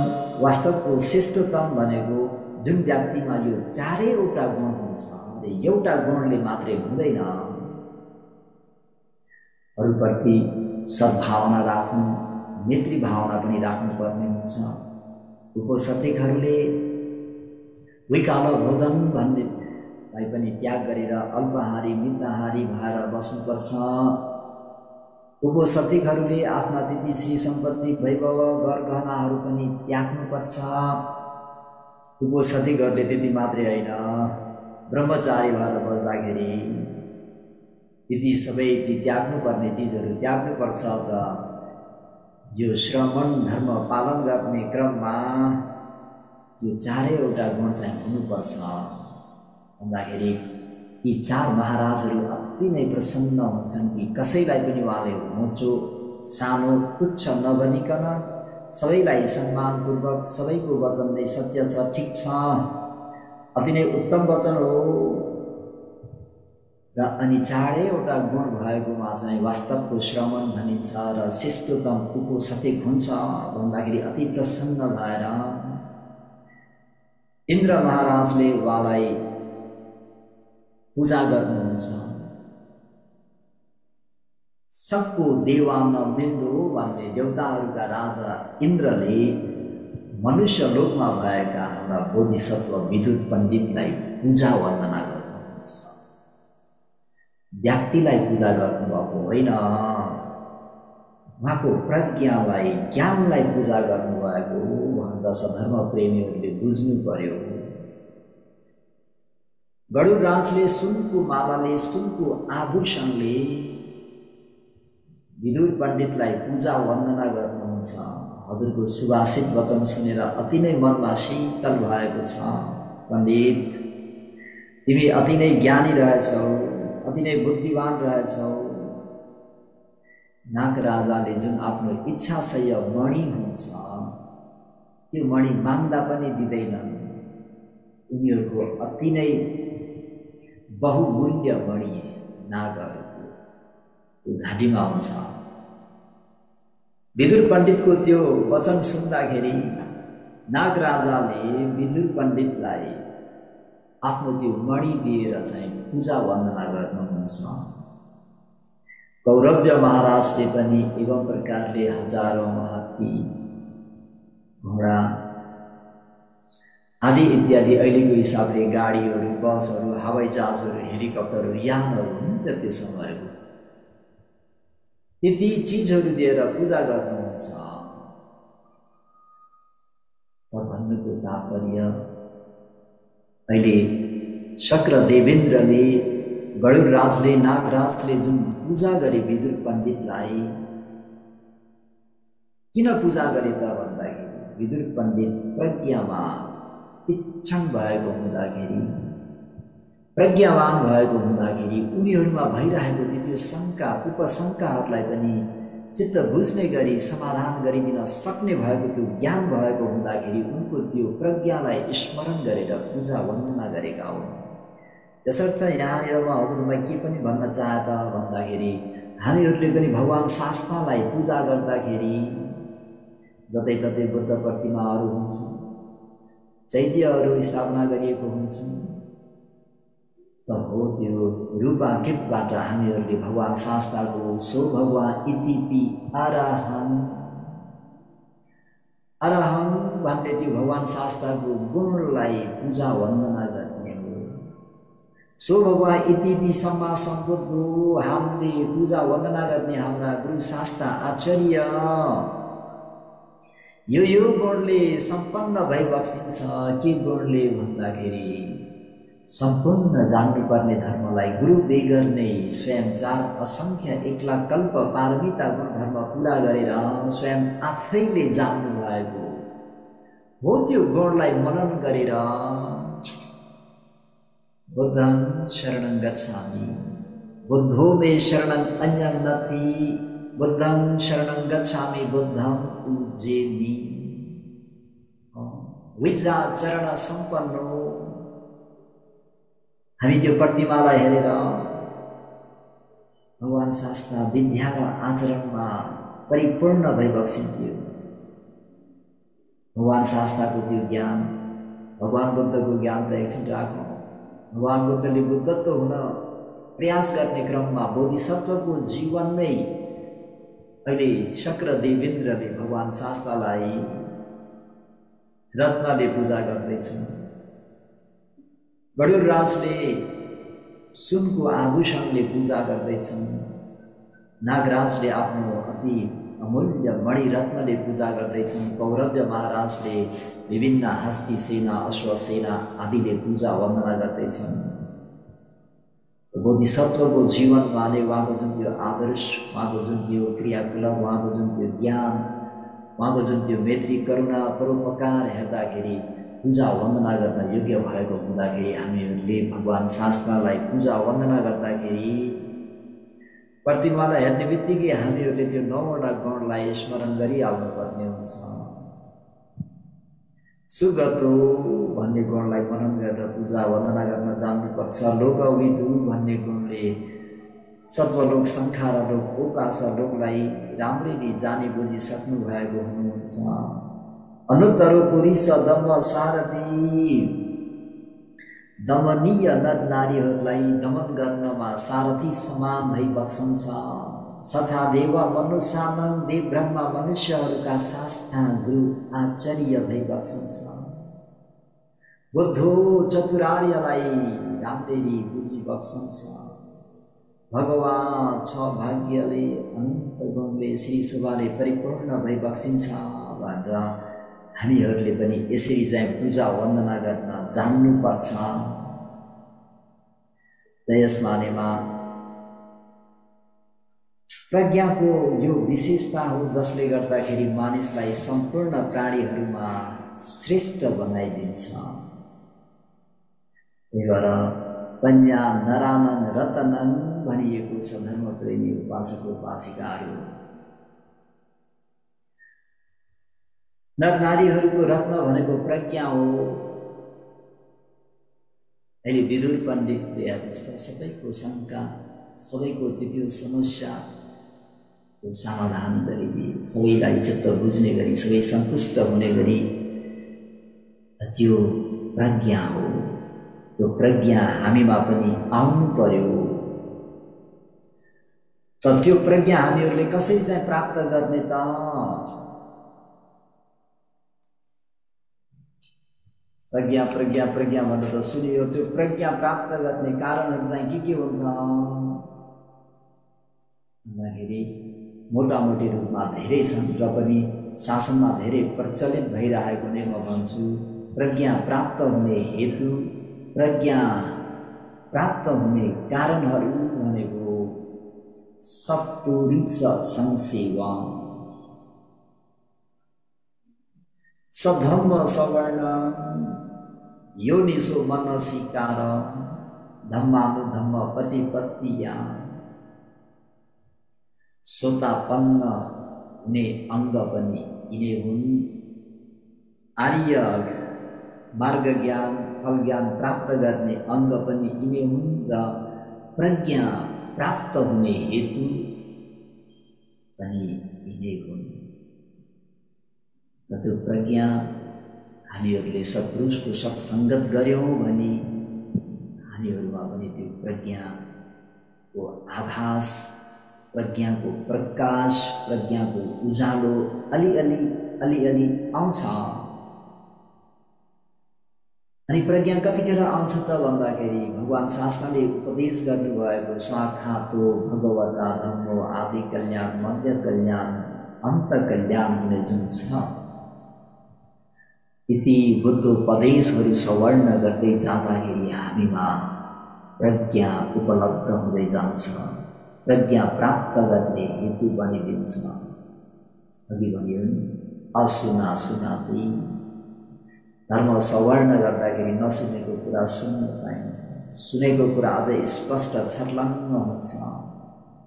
वास्तवको श्रेष्ठतम भनेको जुन व्यक्तिमा यो 4वटा गुण हुन्छ मात्रै एउटा गुणले मात्रै हुँदैन, अरूप्रति सद्भावना राख्नु, मैत्री भावना पनि राख्नुपर्ने हुन्छ। उपोषतिकहरूले विकाल भोजन भन्नेलाई पनि त्याग गरेर अल्पाहारी मिताहारी भएर बस्नुपर्छ। उपोषतिकहरूले आफ्ना दिदी सम्पत्ति वैभव गरगहनाहरू पनि त्याग्नुपर्छ। उपोषतिकहरूले त्यति मात्रै होइन, ब्रह्मचारी भएर बस्दाखेरि यदि सबै ती त्याग्नुपर्ने चिजहरू त्याग्नुपर्छ। त यो श्रमण धर्म पालन गर्ने क्रममा यो चारैवटा गुण चाहिँ हुनुपर्छ भन्दाखेरि यी चार महाराजहरू अति नै प्रसन्न हुन्छन् कि कसैलाई पनि उहाँले होचो सानो तुच्छ नबनिकन सबैलाई सम्मानपूर्वक सबैको वचन नै सत्य छ, ठिक छ, अति नै उत्तम वचन हो र अनि चारैवटा गुण भएकोमा चाहिँ वास्तवको श्रमण भनिन्छ र श्रेष्ठतम उपोषतिक हुन्छ भन्दाखेरि अति प्रसन्न भएर इन्द्र महाराजले उहाँलाई पूजा गर्नुहुन्छ। सबको देवान मिल्दो भन्ने देवताहरूका राजा इन्द्रले मनुष्य लोकमा भएका हाम्रा बोधिसत्व विद्युत पण्डितलाई पूजा वन्दना गर्नुहुन्छ। व्यक्तिलाई पूजा गर्नुभएको होइन, उहाँको प्रज्ञालाई ज्ञानलाई पूजा गर्नुभएको भनेर सधर्म प्रेमीहरूले बुझ्नु पर्यो। गरुडराजले सुनको मालाले सुनको आभूषणले विदुर पण्डितलाई पूजा वन्दना गर्नुहुन्छ। हजुरको सुभाषित वचन सुनेर अति नै मनमा शीतल भएको छ। पण्डित, तिमी अति नै ज्ञानी रहेछौ, अति नै बुद्धिमान रहेछौ। नाग राजाले जुन आफ्नो इच्छाशय मणि हुन्छ त्यो मणि माग्दा पनि दिँदैनन्। उनीहरूको अति नै बहुमूल्य मणि नागहरूको त्यो घाँटीमा हुन्छ। विदुर पण्डितको त्यो वचन सुन्दाखेरि नाग राजाले विदुर पण्डितलाई आफ्नो त्यो मणि दिएर चाहिँ पूजा वन्दना गर्नुहुन्छ। कौरव्य महाराजले पनि एवं प्रकारले हजारौं हात्ती घोडा आदि इत्यादि अहिलेको हिसाबले गाडीहरू, बसहरू, हवाईजहाजहरू, हेलिकप्टरहरू, यानहरू हुन्थ्यो त्यो समयको, यति चिजहरू दिएर पूजा गर्नुहुन्छ। भन्नुको तात्पर्य अहिले शक्र देवेन्द्रले गरुडराजले नागराजले जुन पूजा गरे विदुर पण्डितलाई, किन पूजा गरे त भन्दाखेरि विदुर पण्डित प्रज्ञामा तीक्ष्ण भएको हुँदाखेरि, प्रज्ञावान भएको हुँदाखेरि उनीहरूमा भइरहेको त्यो शङ्का उपशङ्काहरूलाई पनि चित्त बुझ्ने गरी समाधान गरिदिन सक्ने भएको त्यो ज्ञान भएको हुँदाखेरि उनको त्यो प्रज्ञालाई स्मरण गरेर पूजा वन्दना गरेका हुन्। त्यसर्थ यहाँनिर म हजुरलाई के पनि भन्न चाहे त भन्दाखेरि हामीहरूले पनि भगवान शास्तालाई पूजा गर्दाखेरि जतैततै बुद्ध प्रतिमाहरू हुन्छन्, चैत्यहरू स्थापना गरिएको हुन्छन्, तर हो त्यो रूपाकृतबाट हामीहरूले भगवान शास्ताको सो भगवान इतिपि अरहं अरहं भन्ने त्यो भगवान शास्ताको गुणलाई पूजा वन्दना गर्ने हो। सो भगवान इतिपि सम्मा सम्बुद्धो हामीले पूजा वन्दना गर्ने हाम्रा गुरु शास्ता आचार्य यो गुणले सम्पन्न भइबक्सिन्छ। के गुणले भन्दाखेरि सम्पूर्ण जान्नुपर्ने धर्मलाई गुरु बेगर नै स्वयं 4 असंख्य 1 लाख कल्प पारमिता गुण धर्म पूरा गरेर स्वयं आफैले जान्नु भएको हो। त्यो गुणलाई मनन गरेर बुद्धं शरणं गच्छामि, बुद्धो मे शरणं अन्यं नास्ति, बुद्धं शरणं गच्छामि, बुद्धं पूजयामि। विद्या चरण सम्पन्नो, हामी त्यो प्रतिमालाई हेरेर भगवान शास्त्र विद्या र आचरणमा परिपूर्ण भइबक्सिन्थ्यो। भगवान शास्त्रको त्यो ज्ञान, भगवान बुद्धको ज्ञान त एकछिन राखौँ, भगवान बुद्धले बुद्धत्व हुन प्रयास गर्ने क्रममा बोधिसत्वको जीवनमै अहिले शक्र देवेन्द्रले भगवान शास्तालाई रत्नले पूजा गर्दैछन्। गरुडराजले सुनको आभूषणले पूजा गर्दैछन्। नागराजले आफ्नो अति अमूल्य मणिरत्नले पूजा गर्दैछन्। कौरव्य महाराजले विभिन्न हस्ती सेना अश्वसेना आदिले पूजा वन्दना गर्दैछन्। बोधिसत्वको जीवनमा नै उहाँको जुन त्यो आदर्श, उहाँको जुन त्यो क्रियाकलाप, उहाँको जुन त्यो ज्ञान, उहाँको जुन त्यो मैत्री करुणा परोपकार हेर्दाखेरि पूजा वन्दना गर्न योग्य भएको हुँदाखेरि हामीहरूले भगवान शास्तालाई पूजा वन्दना गर्दाखेरि प्रतिमालाई हेर्ने बित्तिकै हामीहरूले त्यो 9वटा गणलाई स्मरण गरिहाल्नुपर्ने हुन्छ। सुगतो भन्ने गुणलाई मनन गरेर पूजा वन्दना गर्न जान्नुपर्छ। लोकविदु भन्ने गुणले सत्वलोक संखार लोक ओकाश लोकलाई राम्ररी जाने बुझिसक्नु भएको हुनुहुन्छ। अनुत्तरो पुरुष दम्भ सारथी दमनीय नर नारीहरूलाई दमन गर्नमा सारथी समान भई बक्सन्छ। सथा देव मनुष्यानङ देव ब्रह्मा मनुष्यहरूका शास्ता गुरु आचार्य भई बक्सन्छ। बुद्धो चतुरार्यलाई राम्ररी बुझी बक्सन्छ। भगवान छ भाग्यले अनन्त गुणले श्री शोभाले परिपूर्ण भई बक्सिन्छ भनेर हामीहरूले पनि यसरी चाहिँ पूजा वन्दना गर्न जान्नुपर्छ। यसमानेमा प्रज्ञाको यो विशेषता हो जसले गर्दाखेरि मानिसलाई सम्पूर्ण प्राणीहरूमा श्रेष्ठ बनाइदिन्छ। त्यही भएर पञ्जा नरानन रतनन भनिएको छ धर्मप्रेमी उपासक उपासिकाहरू। नर नारीहरूको रत्न भनेको प्रज्ञा हो। अहिले विदुर पण्डितले हेर्नुहोस् सबैको शङ्का, सबैको त्यो समस्या समाधान गरिदिए, सबैलाई चित्त बुझ्ने गरी, सबै सन्तुष्ट हुने गरी त्यो प्रज्ञा हो। त्यो प्रज्ञा हामीमा पनि आउनु पर्यो। तर त्यो प्रज्ञा हामीहरूले कसरी चाहिँ प्राप्त गर्ने त? प्रज्ञा प्रज्ञा प्रज्ञा भनेर त सुनियो। त्यो प्रज्ञा प्राप्त गर्ने कारणहरू चाहिँ के हुन्छ भन्दाखेरि मोटामोटी रूपमा धेरै छन् र पनि शासनमा धेरै प्रचलित भइरहेको नै म भन्छु। प्रज्ञा प्राप्त हुने हेतु, प्रज्ञा प्राप्त हुने कारणहरू भनेको सप्तऋष संसेवा, सधम्म सवर्ण योनिसो मनसिकार धम्मानुधम्म पटिपत्तिया सोतापन्न हुने अङ्ग पनि यिनै हुन्। आर्य मार्ग ज्ञान फल ज्ञान प्राप्त गर्ने अङ्ग पनि यिनै हुन् र प्रज्ञा प्राप्त हुने हेतु पनि यिनै हुन्। त्यो प्रज्ञा हामीहरूले सत्पुरुषको सत्सङ्गत गऱ्यौँ भने हामीहरूमा पनि त्यो प्रज्ञाको आभास, प्रज्ञाको प्रकाश, प्रज्ञाको उजालो अलिअलि आउँछ। अनि प्रज्ञा कतिखेर आउँछ त भन्दाखेरि भगवान शास्त्रले उपदेश गर्नुभएको स्वाखातो भगवता धम्मो आदि कल्याण मध्य कल्याण अन्त कल्याण हुने जुन छ, यति बुद्धोपदेशहरू सवर्ण गर्दै जाँदाखेरि हामीमा प्रज्ञा उपलब्ध हुँदै जान्छ। प्रज्ञा प्राप्त गर्ने हेतु बनिदिन्छ। अघि भनियो असुना सुनाति, धर्म सवर्ण गर्दाखेरि नसुनेको कुरा सुन्न पाइन्छ, सुनेको कुरा अझै स्पष्ट छर्लङ्ग हुन्छ,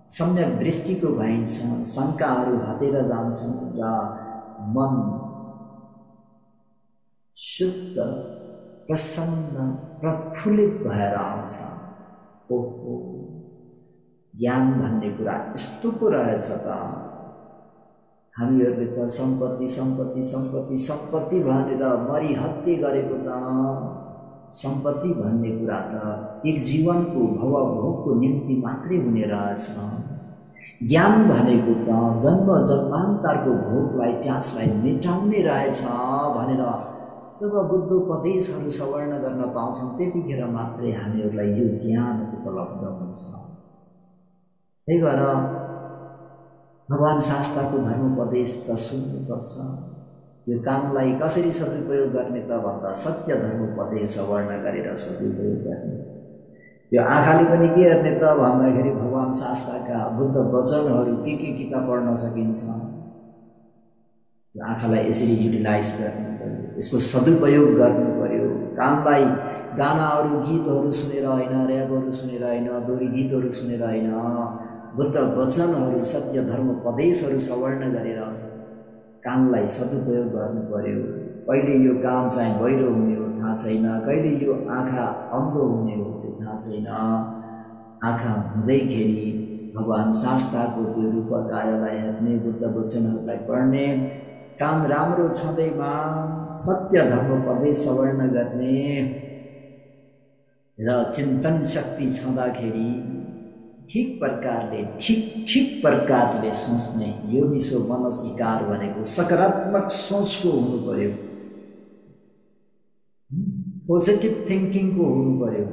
सम्यक दृष्टिको भइन्छ, शङ्काहरू हटेर जान्छन् र मन शुद्ध प्रसन्न प्रफुल्लित भएर आउँछ। ओहो, ज्ञान भन्ने कुरा यस्तो पो रहेछ त। हामीहरूले त सम्पत्ति सम्पत्ति सम्पत्ति सम्पत्ति भनेर मरिहत्ते गरेको त, सम्पत्ति भन्ने कुरा त एक जीवनको भवभोगको निम्ति मात्रै हुने रहेछ। ज्ञान भनेको त जन्म जन्मान्तरको भोगलाई प्यासलाई मेटाउने रहेछ भनेर जब बुद्धोपदेशहरू श्रवण गर्न पाउँछौँ त्यतिखेर मात्रै हामीहरूलाई यो ज्ञान उपलब्ध हुन्छ। त्यही भएर भगवान् शास्त्रको धर्मोपदेश त सुन्नुपर्छ। यो कामलाई कसरी सदुपयोग गर्ने त भन्दा सत्य धर्मोपदेश श्रवण गरेर सदुपयोग गर्ने। यो आँखाले पनि के गर्ने त भन्दाखेरि भगवान् शास्त्रका बुद्ध वचनहरू के किताब पढ्न सकिन्छ। यो आँखालाई यसरी युटिलाइज गर्नु पर्यो, यसको सदुपयोग गर्नु पर्यो। कामलाई गानाहरू गीतहरू सुनेर होइन, र्यापहरू सुनेर होइन, दोहोरी गीतहरू सुनेर होइन, बुद्ध वचनहरू सत्य धर्मोपदेशहरू श्रवण गरेर कामलाई सदुपयोग गर्नु पर्यो। कहिले यो काम चाहिँ बहिरो हुने हो थाहा छैन, कहिले यो आँखा अन्धो हुने हो त्यो थाहा छैन। आँखा हुँदैखेरि भगवान् शास्त्रको त्यो रूपकायलाई हेर्ने, बुद्ध वचनहरूलाई पढ्ने, काम राम्रो छँदैमा सत्य धर्मोपदेश श्रवण गर्ने र चिन्तन शक्ति छँदाखेरि ठीक प्रकारले सोच्ने। योनिसो मनसिकार भनेको सकारात्मक सोचको हुनु पर्यो, पोजिटिभ थिङ्किङको हुनु पर्यो।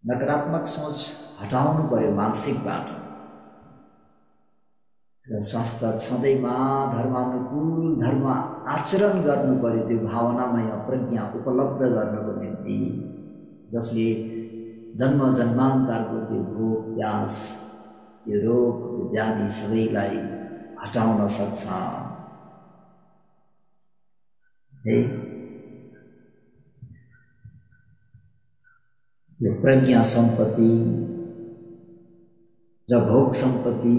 नकारात्मक सोच हटाउनु पर्यो मानसिकबाट। र स्वास्थ्य छँदैमा धर्मानुकूल धर्म आचरण गर्नु पर्यो त्यो भावनामय प्रज्ञा उपलब्ध गर्नको निम्ति, जसले जन्म जन्मान्तरको त्यो भोग प्यास, त्यो रोग, त्यो व्याधि सबैलाई हटाउन सक्छ। यो प्रज्ञा सम्पत्ति र भोग सम्पत्ति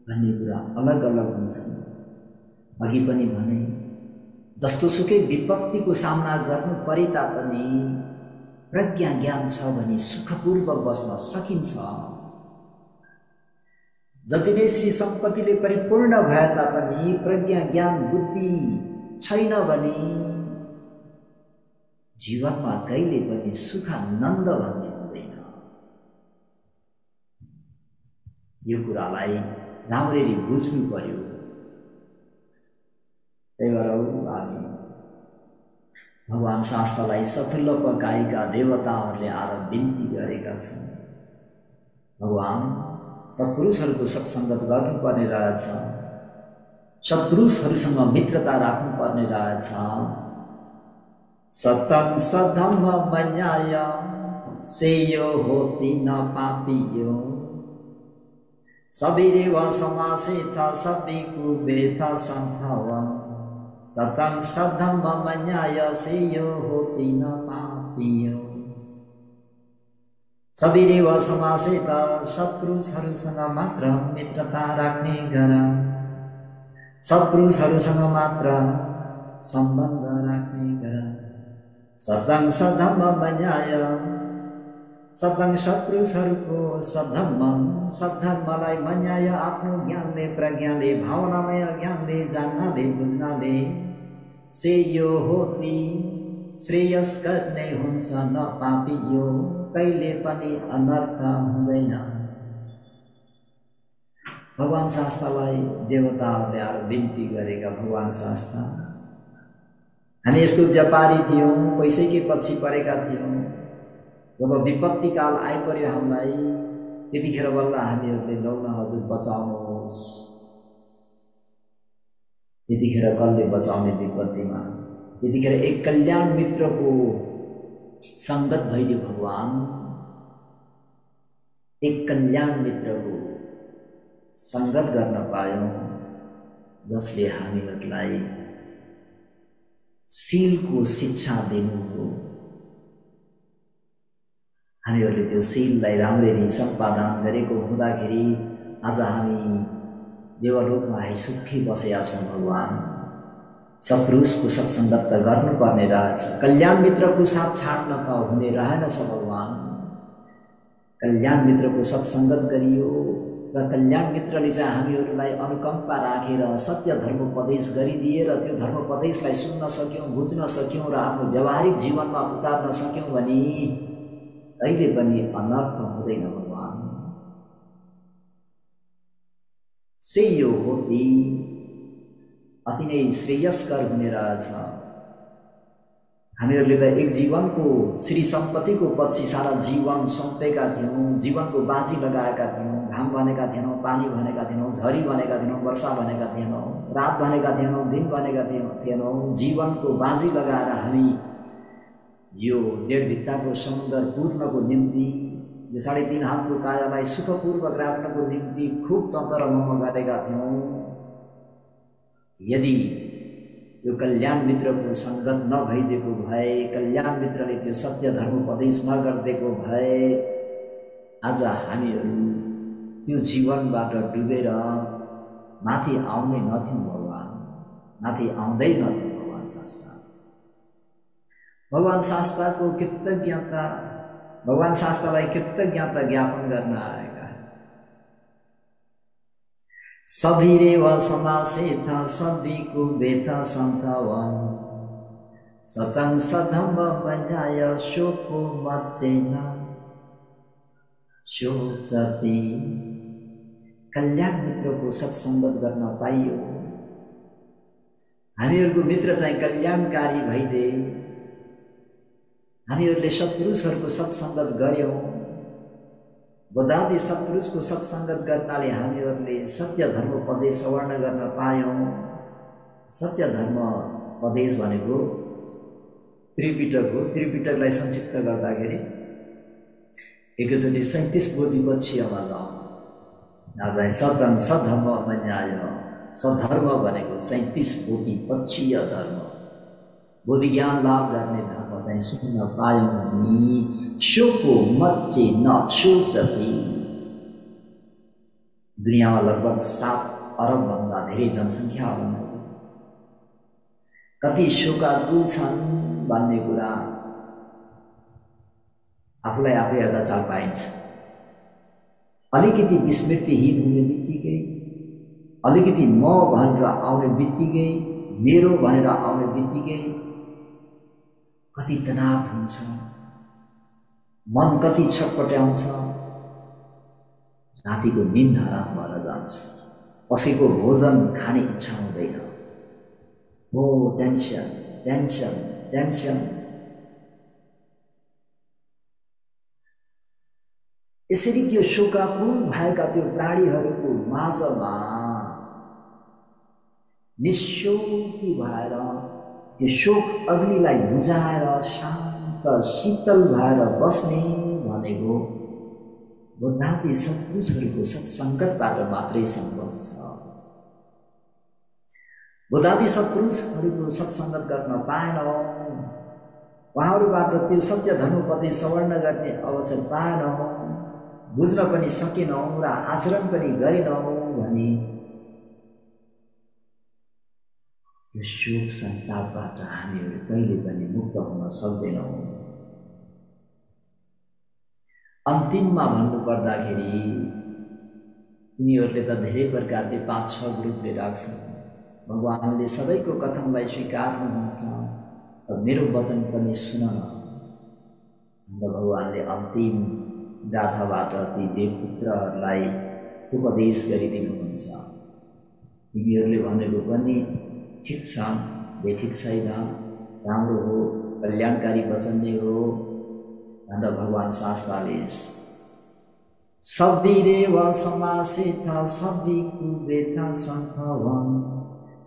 भन्ने कुरा अलग अलग हुन्छन्। अघि पनि भने जस्तो सुकै विपत्तिको सामना गर्नु परे तापनि प्रज्ञा ज्ञान छ भने सुखपूर्वक बस्न सकिन्छ। जति नै श्री सम्पत्तिले परिपूर्ण भए तापनि प्रज्ञा ज्ञान बुद्धि छैन भने जीवनमा कहिले पनि सुखानन्द भन्ने हुँदैन। यो कुरालाई राम्ररी बुझ्नु पर्यो। त्यही भएर हामी भगवान् शास्त्रलाई सथुल्लपकाएका देवताहरूले आएर बिन्ती गरेका छन्। भगवान् सत्पुरुषहरूको सत्सङ्गत गर्नुपर्ने रहेछ, सत्पुरुषहरूसँग मित्रता राख्नुपर्ने रहेछ। सतं सधम्म मन्याय सेयो होती न पापियो सबीरेव समासेथ सबीकु बेथ संथवा। सतं सधम्म मन्याय सेयो होती न पापियो। सबीरेव समासेथ सत्पुरुषहरूसँग मात्र मित्रता राख्ने गर, सत्पुरुषहरूसँग मात्र सम्बन्ध राख्ने गर। सतं सधम्म मन्याय, सतं सत्पुरुषहरूको सद्धर्मलाई मन्याय आफ्नो ज्ञानले प्रज्ञाले भावनामय ज्ञानले जान्नाले बुझ्नाले सेयो होती श्रेयस्कर नै हुन्छ न पापियो कहिले पनि अनर्थ हुँदैन। भगवान् शास्त्रलाई देवताहरूले आएर बिन्ती गरेका भगवान् शास्त्र, हामी यस्तो व्यापारी थियौँ, पैसैकै पछि परेका थियौँ। जब विपत्ति काल आइपर्यो हामीलाई त्यतिखेर बल्ल हामीहरूले लौन हजुर बचाउनुहोस्। त्यतिखेर कसले बचाउने विपत्तिमा? त्यतिखेर एक कल्याण मित्रको सङ्गत भइदियो भगवान्। एक कल्याण मित्रको सङ्गत गर्न पायौँ जसले हामीहरूलाई शीलको शिक्षा दिनुभयो। हामीहरूले त्यो शीललाई राम्ररी सम्पादन गरेको हुँदाखेरि आज हामी देवलोकमा आइसुखी बसेका छौँ। भगवान् सत्पुरुषको सत्सङ्गत त गर्नुपर्ने रहेछ, कल्याण मित्रको साथ छाड्न त हुने रहेनछ। भगवान् कल्याण मित्रको सत्सङ्गत गरियो र कल्याण मित्रले चाहिँ हामीहरूलाई अनुकम्पा राखेर सत्य धर्मोपदेश गरिदिएर त्यो धर्मोपदेशलाई सुन्न सक्यौँ, बुझ्न सक्यौँ र आफ्नो व्यावहारिक जीवनमा उतार्न सक्यौँ भने कहिले पनि अनर्थ हुँदैन। भगवान सेयो होती अति नै श्रेयस्कर हुने रहेछ। हामीहरूले त एक जीवनको श्री सम्पत्तिको पछि सारा जीवन सुम्पेका थियौँ, जीवनको बाजी लगाएका थियौँ, घाम भनेका थिएनौँ, पानी भनेका थिएनौँ, झरी भनेका थिएनौँ, वर्षा भनेका थिएनौँ, रात भनेका थिएनौँ, दिन भनेका थिएनौँ। जीवनको बाजी लगाएर हामी यो 1.5 भित्ताको समुद्र पूर्णको निम्ति, यो 3.5 हातको कायालाई सुखपूर्वक राख्नको निम्ति खुब तन्त्र मम गरेका थियौँ। यदि यो कल्याण मित्रको संगत नभइदिएको भए, कल्याण मित्रले त्यो सत्य धर्मोपदेश नगरिदिएको भए आज हामीहरू त्यो जीवनबाट डुबेर माथि आउने नथ्यौँ। भगवान माथि आउँदै नथ्यौँ। भगवान शास्त्र, भगवान शास्त्रको कृतज्ञता, भगवान शास्त्रलाई कृतज्ञता ज्ञापन गर्न आएका सभी रेवा समासे था सभी को बेथा संथवन सतंग सधम्ब बन्याय शोको मच्चेना शोचती। कल्याण मित्रको सत्संगत गर्न पाइयो, हामीहरूको मित्र चाहिँ कल्याणकारी भइदे, हामीहरूले सत्पुरुषहरूको सत्संगत गर्यौं। बुद्धादि सत्पुरुषको सत्संगत गर्नाले हामीहरूले सत्य धर्मोपदेश श्रवण गर्न पायौं। सत्य धर्मोपदेश भनेको त्रिपिटक हो। त्रिपिटकलाई संक्षिप्त गर्दाखेरि एकैचोटि 37 बोधिपक्षीयमा जाउँ। आज सतन सधर्म न्याय, सधर्म भनेको 37 बोधिपक्षीय धर्म, बोधि ज्ञान लाभ गर्ने धर्म चाहिँ सुन्न पायौं भने शोको मच्चे न शोचती। दुनियाँमा लगभग 7 अरब भन्दा धेरै जनसङ्ख्या हुन्। कति शोकाकुल छन् भन्ने कुरा आफूलाई आफै हेर्दा चाल पाइन्छ। अलिकति विस्मृतिहीन हुने बित्तिकै, अलिकति म भनेर आउने बित्तिकै, मेरो भनेर आउने बित्तिकै कति तनाव हुन्छ, मन कति छटपट्याउँछ, रातिको निन्द हराम भएर जान्छ, कसैको भोजन खाने इच्छा हुँदैन। हो टेन्सन टेन्सन टेन्सन। यसरी त्यो शोकाकुल भएका त्यो प्राणीहरूको माझमा निश्चोकी भएर त्यो शोक अग्निलाई बुझाएर शान्त शीतल भएर बस्ने भनेको बुद्धादि सत्पुरुषहरूको सत्सङ्गतबाट मात्रै सम्भव छ। बुद्धादि सत्पुरुषहरूको सत्सङ्गत गर्न पाएनौँ, उहाँहरूबाट त्यो सत्य धर्मोपदेश श्रवण गर्ने अवसर पाएनौँ, बुझ्न पनि सकेनौँ र आचरण पनि गरेनौँ भने यो शोक सन्तापबाट हामीहरू कहिले पनि मुक्त हुन सक्दैनौँ। अन्तिममा भन्नुपर्दाखेरि उनीहरूले त धेरै प्रकारले 5-6 ग्रुपले राख्छन्। भगवानले सबैको कथनलाई स्वीकार्नुहुन्छ, तर मेरो वचन पनि सुन न। भगवानले अन्तिम गाथाबाट ती देवपुत्रहरूलाई उपदेश गरिदिनुहुन्छ। तिमीहरूले भनेको पनि ठिक छ, बेठिक छैन, राम्रो हो, कल्याणकारी वचन नै हो भनेर भगवान शास्त्रले सबीरेव समासेथ सबी कुबेथ सन्थवन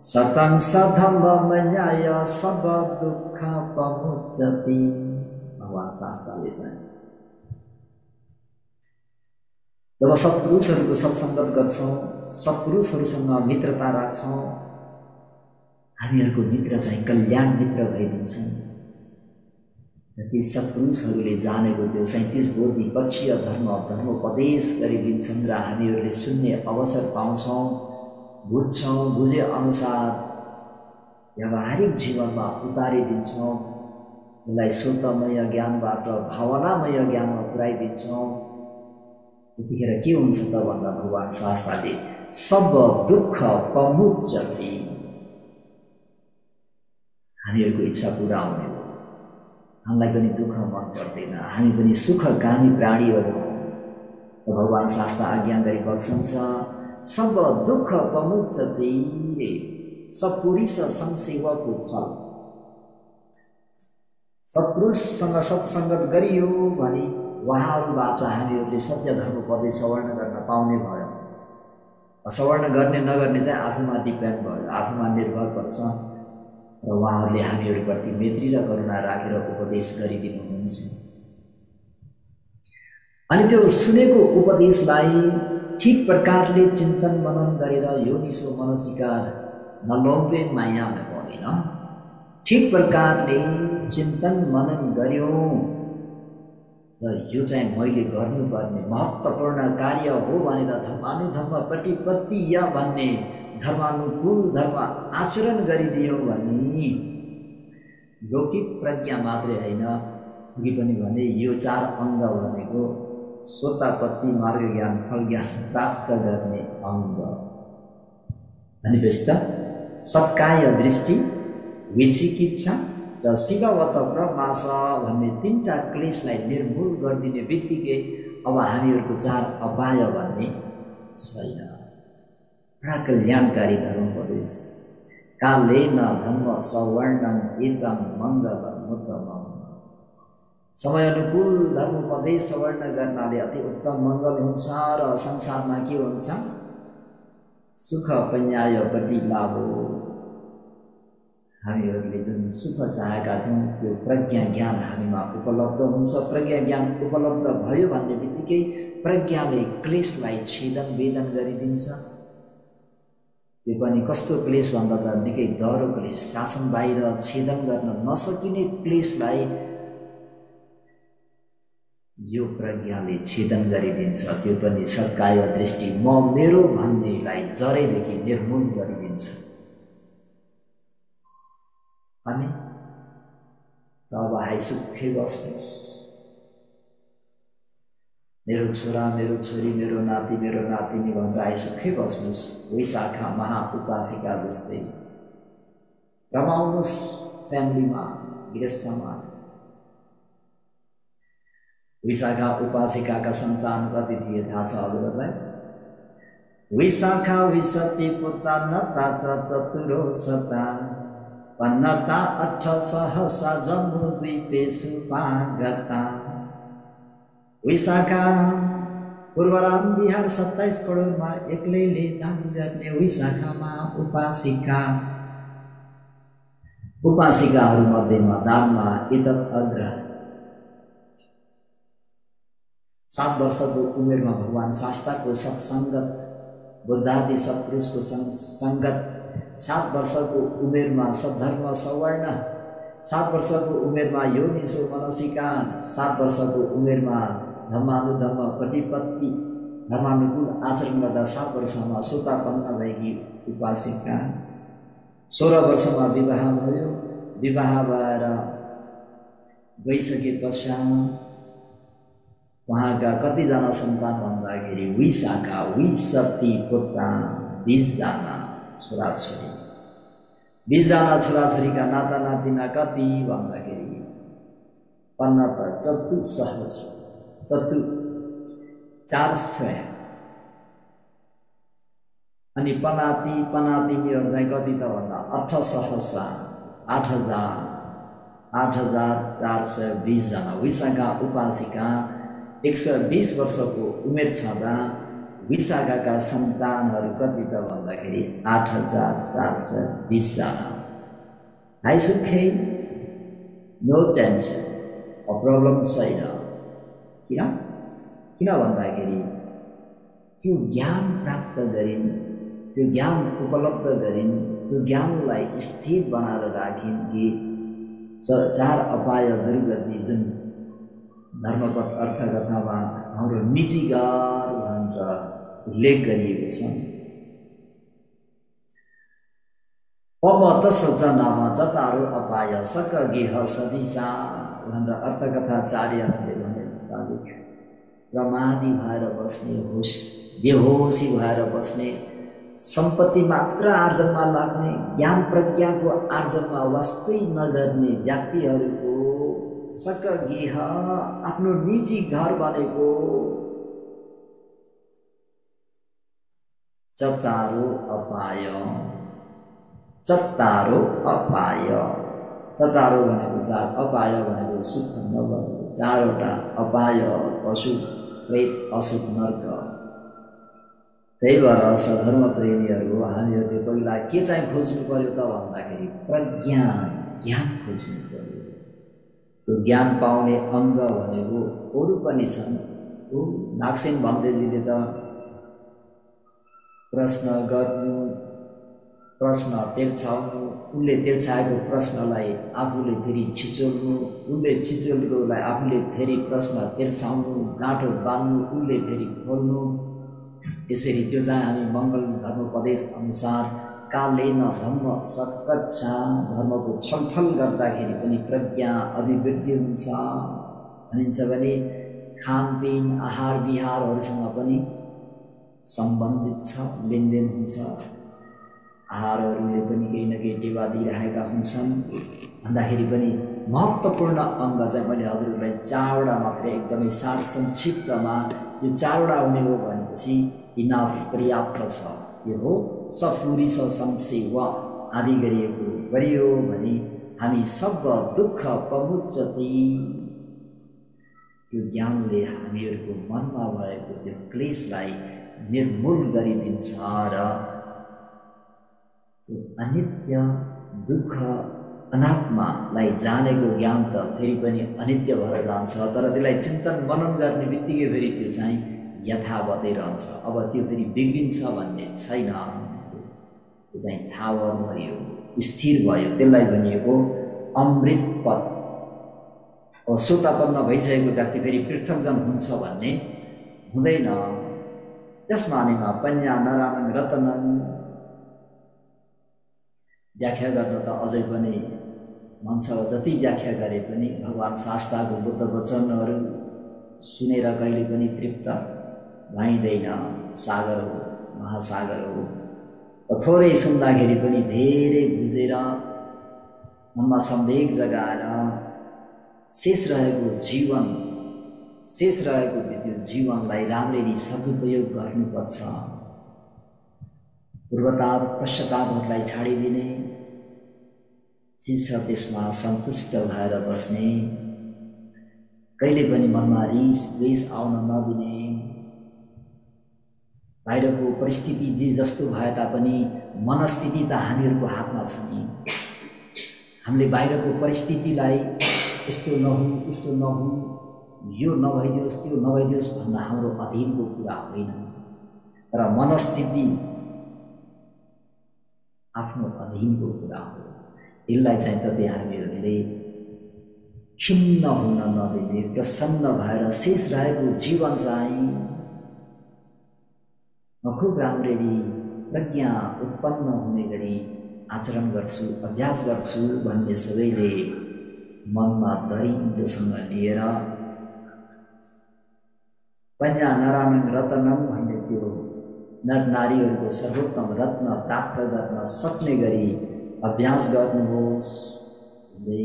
सतं सधम्म न्याय सब दुःख पमुच्यति। भगवान शास्त्रले चाहिँ जब सत्पुरुषहरूको सत्सङ्गत गर्छौँ, सत्पुरुषहरूसँग मित्रता राख्छौँ, हामीहरूको मित्र चाहिँ कल्याण मित्र भइदिन्छन्। र ती सत्पुरुषहरूले जानेको त्यो 37 बोधिपक्षीय धर्मोपदेश गरिदिन्छन् र हामीहरूले सुन्ने अवसर पाउँछौँ, बुझ्छौँ, बुझे अनुसार व्यावहारिक जीवनमा उतारिदिन्छौँ। यसलाई शुद्धमय ज्ञानबाट भावनामय ज्ञानमा पुर्याइदिन्छौँ। त्यतिखेर के हुन्छ त भन्दा भगवान् शास्त्रले सब दुःख पमुच्यते, हामीहरूको इच्छा पुरा हुने हो, हामीलाई पनि दुःख मन पर्दैन, हामी पनि सुखकामी प्राणीहरू हौँ। र भगवान् शास्त्र आज्ञा गरी बक्सन्छ सब दुःख पमुच्यते, सत्पुरुष संसेवको फल। सत्पुरुषसँग सत्सङ्गत गरियो भने उहाँहरूबाट हामीहरूले सत्य धर्मपदे सवर्ण गर्न पाउने भयो। सवर्ण गर्ने नगर्ने चाहिँ आफूमा डिपेन्ड भयो, आफूमा निर्भर पर्छ। र उहाँहरूले हामीहरूप्रति मैत्री र करुणा राखेर उपदेश गरिदिनुहुन्छ। अनि त्यो सुनेको उपदेशलाई ठिक प्रकारले चिन्तन मनन गरेर योनिसो मनसिकार नलौटे माया में पर्दैन, ठिक प्रकारले चिन्तन मनन गर्यौं र यो चाहिँ मैले गर्नुपर्ने महत्त्वपूर्ण कार्य हो भनेर धर्मानुधर्म प्रतिपत्ति या भन्ने धर्मानुकूल धर्म आचरण गरिदियो भने लौकिक प्रज्ञा मात्रै हैन, अघि पनि भने यो 4 अङ्ग भनेको सोतापत्ति मार्ग ज्ञान फल ज्ञान प्राप्त गर्ने अङ्ग। भनेपछि सत्काय दृष्टि, विचिकित्सा र शिववत प्रमास भन्ने 3टा क्लेशलाई निर्मूल गरिदिने बित्तिकै अब हामीहरूको 4 अपाय भन्ने छैन। बडा कल्याणकारी धर्मोपदेश। कालेन धम्म सवर्णं एतं मङ्गलमुत्तमम्। समय अनुकूल धर्मोपदेश सवर्ण गर्नाले अति उत्तम मङ्गल हुन्छ र संसारमा के हुन्छ? सुख पन्यायपट्टि लाभ हो। हामीहरूले जुन सुख चाहेका थियौँ त्यो प्रज्ञा ज्ञान हामीमा उपलब्ध हुन्छ। प्रज्ञा ज्ञान उपलब्ध भयो भन्ने बित्तिकै प्रज्ञाले क्लेशलाई छेदन वेदन गरिदिन्छ। त्यो पनि कस्तो क्लेश भन्दा त निकै दह्रो क्लेश, शासन बाहिर छेदन गर्न नसकिने क्लेशलाई यो प्रज्ञाले छेदन गरिदिन्छ। त्यो पनि सत्काय दृष्टि म मेरो भन्नेलाई जरैदेखि निर्मूल गरिदिन्छ। अनि तब हाइसुक्खै बस्नुहोस्। मेरो छोरा, मेरो छोरी, मेरो नाति, मेरो नातिनी भनेर आइसुक्खै बस्नुहोस्। वैशाखा महाउपासिका जस्तै रमाउनुहोस् फ्यामिलीमा, गृहस्थमा। विशाखा उपासिकाका सन्तान कति थिए थाहा छ हजुरलाई? विशाखा विसति पुता नता चतुरो सता पन्नता 8 सहसा जम्बु द्वीपेषु पागता। विशाखा पूर्वराम बिहार 27 करोडमा एक्लैले दान गर्ने विशाखामा उपासिका। उपासिकाहरू मध्येमा दानमा इदत अग्र। 7 वर्षको उमेरमा भगवान् शास्त्रको सत्सङ्गत, बुद्धादि सत्पुरुषको सङ्गत, 7 वर्षको उमेरमा सद्धर्म सवर्ण, 7 वर्षको उमेरमा योनिसो मनसिकान, 7 वर्षको उमेरमा धर्मानुधर्म प्रतिपत्ति धर्मानुकूल आचरण गर्दा 7 वर्षमा सोतापन्न भएकी उपासिका। 16 वर्षमा विवाह भयो। विवाह भएर गइसके पश्चात उहाँका कतिजना सन्तान भन्दाखेरि विशाखा विसति पुता 20 जना छोराछोरी। 20 जना छोराछोरीका नाता नातिना कति भन्दाखेरि 4 6 अनि पनाति पनातिनीहरू चाहिँ कति त भन्दा 8,420 जना। विशाखा उपासिका 120 वर्षको उमेर छँदा विशाखाका सन्तानहरू कति त भन्दाखेरि 8,420 जना। आइसुक्खै नो टेन्सन, प्रब्लम छैन। किन भन्दाखेरि त्यो ज्ञान प्राप्त गरिन्, त्यो ज्ञान उपलब्ध गरिन्, त्यो ज्ञानलाई स्थिर बनाएर राखिन् कि 4 अपाय दुर्गति जुन धर्मपट अर्थकथामा हाम्रो निजीगार भनेर उल्लेख गरिएको छ। पमतस जनामा जतारो अपाय सक गेह सदिसा भनेर अर्थकथाचार्यहरूले भने मुताबिक प्रमादी भएर बस्ने, बेहोसी भएर बस्ने, सम्पत्ति मात्र आर्जनमा लाग्ने, ज्ञान प्रज्ञाको आर्जनमा वास्तै नगर्ने व्यक्तिहरूको सकगेह आफ्नो निजी घर बनेको चतारो अपाय। चतारो अपाय, चतारो भनेको चार, अपाय भनेको सुख नभएको, चारवटा अपाय, पशु प्रेत अशुभ नर्क। त्यही भएर सधर्म प्रेमीहरू हामीहरूले पहिला के चाहिँ खोज्नु पर्यो त भन्दाखेरि प्रज्ञान, ज्ञान खोज्नु पर्यो। त्यो ज्ञान पाउने अङ्ग भनेको अरू पनि छन्। नागसेन भन्देजीले त प्रश्न गर्नु, प्रश्न तिर्छाउनु, उनले तिर्छाएको प्रश्नलाई आफूले फेरि छिचोल्नु, उनले छिचोल्नुलाई आफूले फेरि प्रश्न तिर्छाउनु, गाँठो बाँध्नु, उनले फेरि खोल्नु। यसरी त्यो चाहिँ हामी मङ्गल धर्मोपदेश अनुसार कालेन धर्म सकच्चा, धर्मको छलफल गर्दाखेरि पनि प्रज्ञा अभिवृद्धि हुन्छ भनिन्छ भने खानपिन आहार विहारहरूसँग पनि सम्बन्धित छ, लेनदेन हुन्छ। आहारहरूले पनि केही न केही टेवा दिइरहेका हुन्छन् भन्दाखेरि पनि महत्त्वपूर्ण अङ्ग चाहिँ मैले हजुरहरूलाई चारवटा मात्रै एकदमै सार संक्षिप्तमा यो चारवटा हुने हो भनेपछि इनाफ पर्याप्त छ। यो हो सपुरी स संसेव आदि गरियो भने हामी सब दुःख पहुँचती। त्यो ज्ञानले हामीहरूको मनमा भएको त्यो क्लेशलाई निर्मूल गरिदिन्छ र त्यो अनित्य दुःख अनात्मालाई जानेको ज्ञान त फेरि पनि अनित्य भएर जान्छ, तर त्यसलाई चिन्तन मनन गर्ने बित्तिकै फेरि त्यो चाहिँ यथावतै रहन्छ। अब त्यो फेरि बिग्रिन्छ भन्ने छैन, त्यो चाहिँ थावर भयो, स्थिर भयो। त्यसलाई भनिएको अमृत पद। अब सोतापन्न भइसकेको व्यक्ति फेरि पृथकजन हुन्छ भन्ने हुँदैन। त्यस मानेमा पन्या नारायण रतनन व्याख्या गर्न त अझै पनि मन छ। जति व्याख्या गरे पनि भगवान् शास्त्रको बुद्ध वचनहरू सुनेर कहिले पनि तृप्त भइँदैन। सागर हो, महासागर हो। थोरै सुन्दाखेरि पनि धेरै बुझेर मनमा सम्वेग जगाएर शेष रहेको त्यो जीवनलाई राम्ररी सदुपयोग गर्नुपर्छ। पूर्वताप पश्चातापहरूलाई छाडिदिने चिज छ, त्यसमा सन्तुष्ट भएर बस्ने, कहिले पनि मनमा रिस द्वेष आउन नदिने। बाहिरको परिस्थिति जे जस्तो भए तापनि मनस्थिति त हामीहरूको हातमा छ नि। हामीले बाहिरको परिस्थितिलाई यस्तो नहुँ उस्तो नहुँ, यो नभइदियोस् त्यो नभइदियोस् भन्दा हाम्रो अधीनको कुरा होइन, तर मनस्थिति आफ्नो अधीनको कुरा हो। यसलाई चाहिँ तपाईँ हामीहरूले खिन्न हुन नदिने, प्रसन्न भएर शेष रहेको जीवन चाहिँ म खुब राम्ररी प्रज्ञा उत्पन्न हुने गरी आचरण गर्छु, अभ्यास गर्छु भन्ने सबैले मनमा दरिद्रोसँग लिएर पन्या नारायण रतनम भन्ने त्यो नर नारीहरूको सर्वोत्तम रत्न प्राप्त गर्न सक्ने गरी अभ्यास गर्नुहोस् भन्दै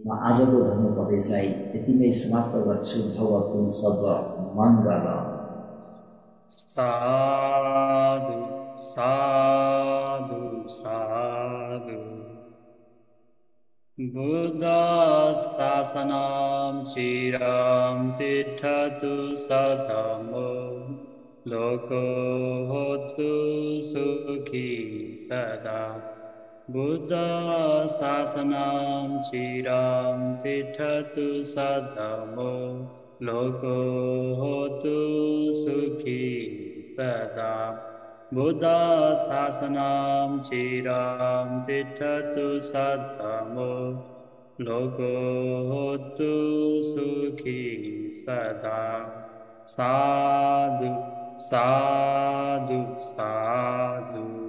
म आजको धर्मोपदेशलाई यतिमै समाप्त गर्छु। भवतु सब मङ्गल। साधु साधु साधु। बुद्ध शासनं चिरं तिष्ठतु सधम्मो, लोको होतु सुखी सदा। बुद्ध शासनं चिरं तिष्ठतु सधम्मो, लोको होतु सुखी सदा। बुद्ध शासनं चिरं तिष्ठतु सधम्मो, लोको होतु सुखी सदा। साधु साधु साधु।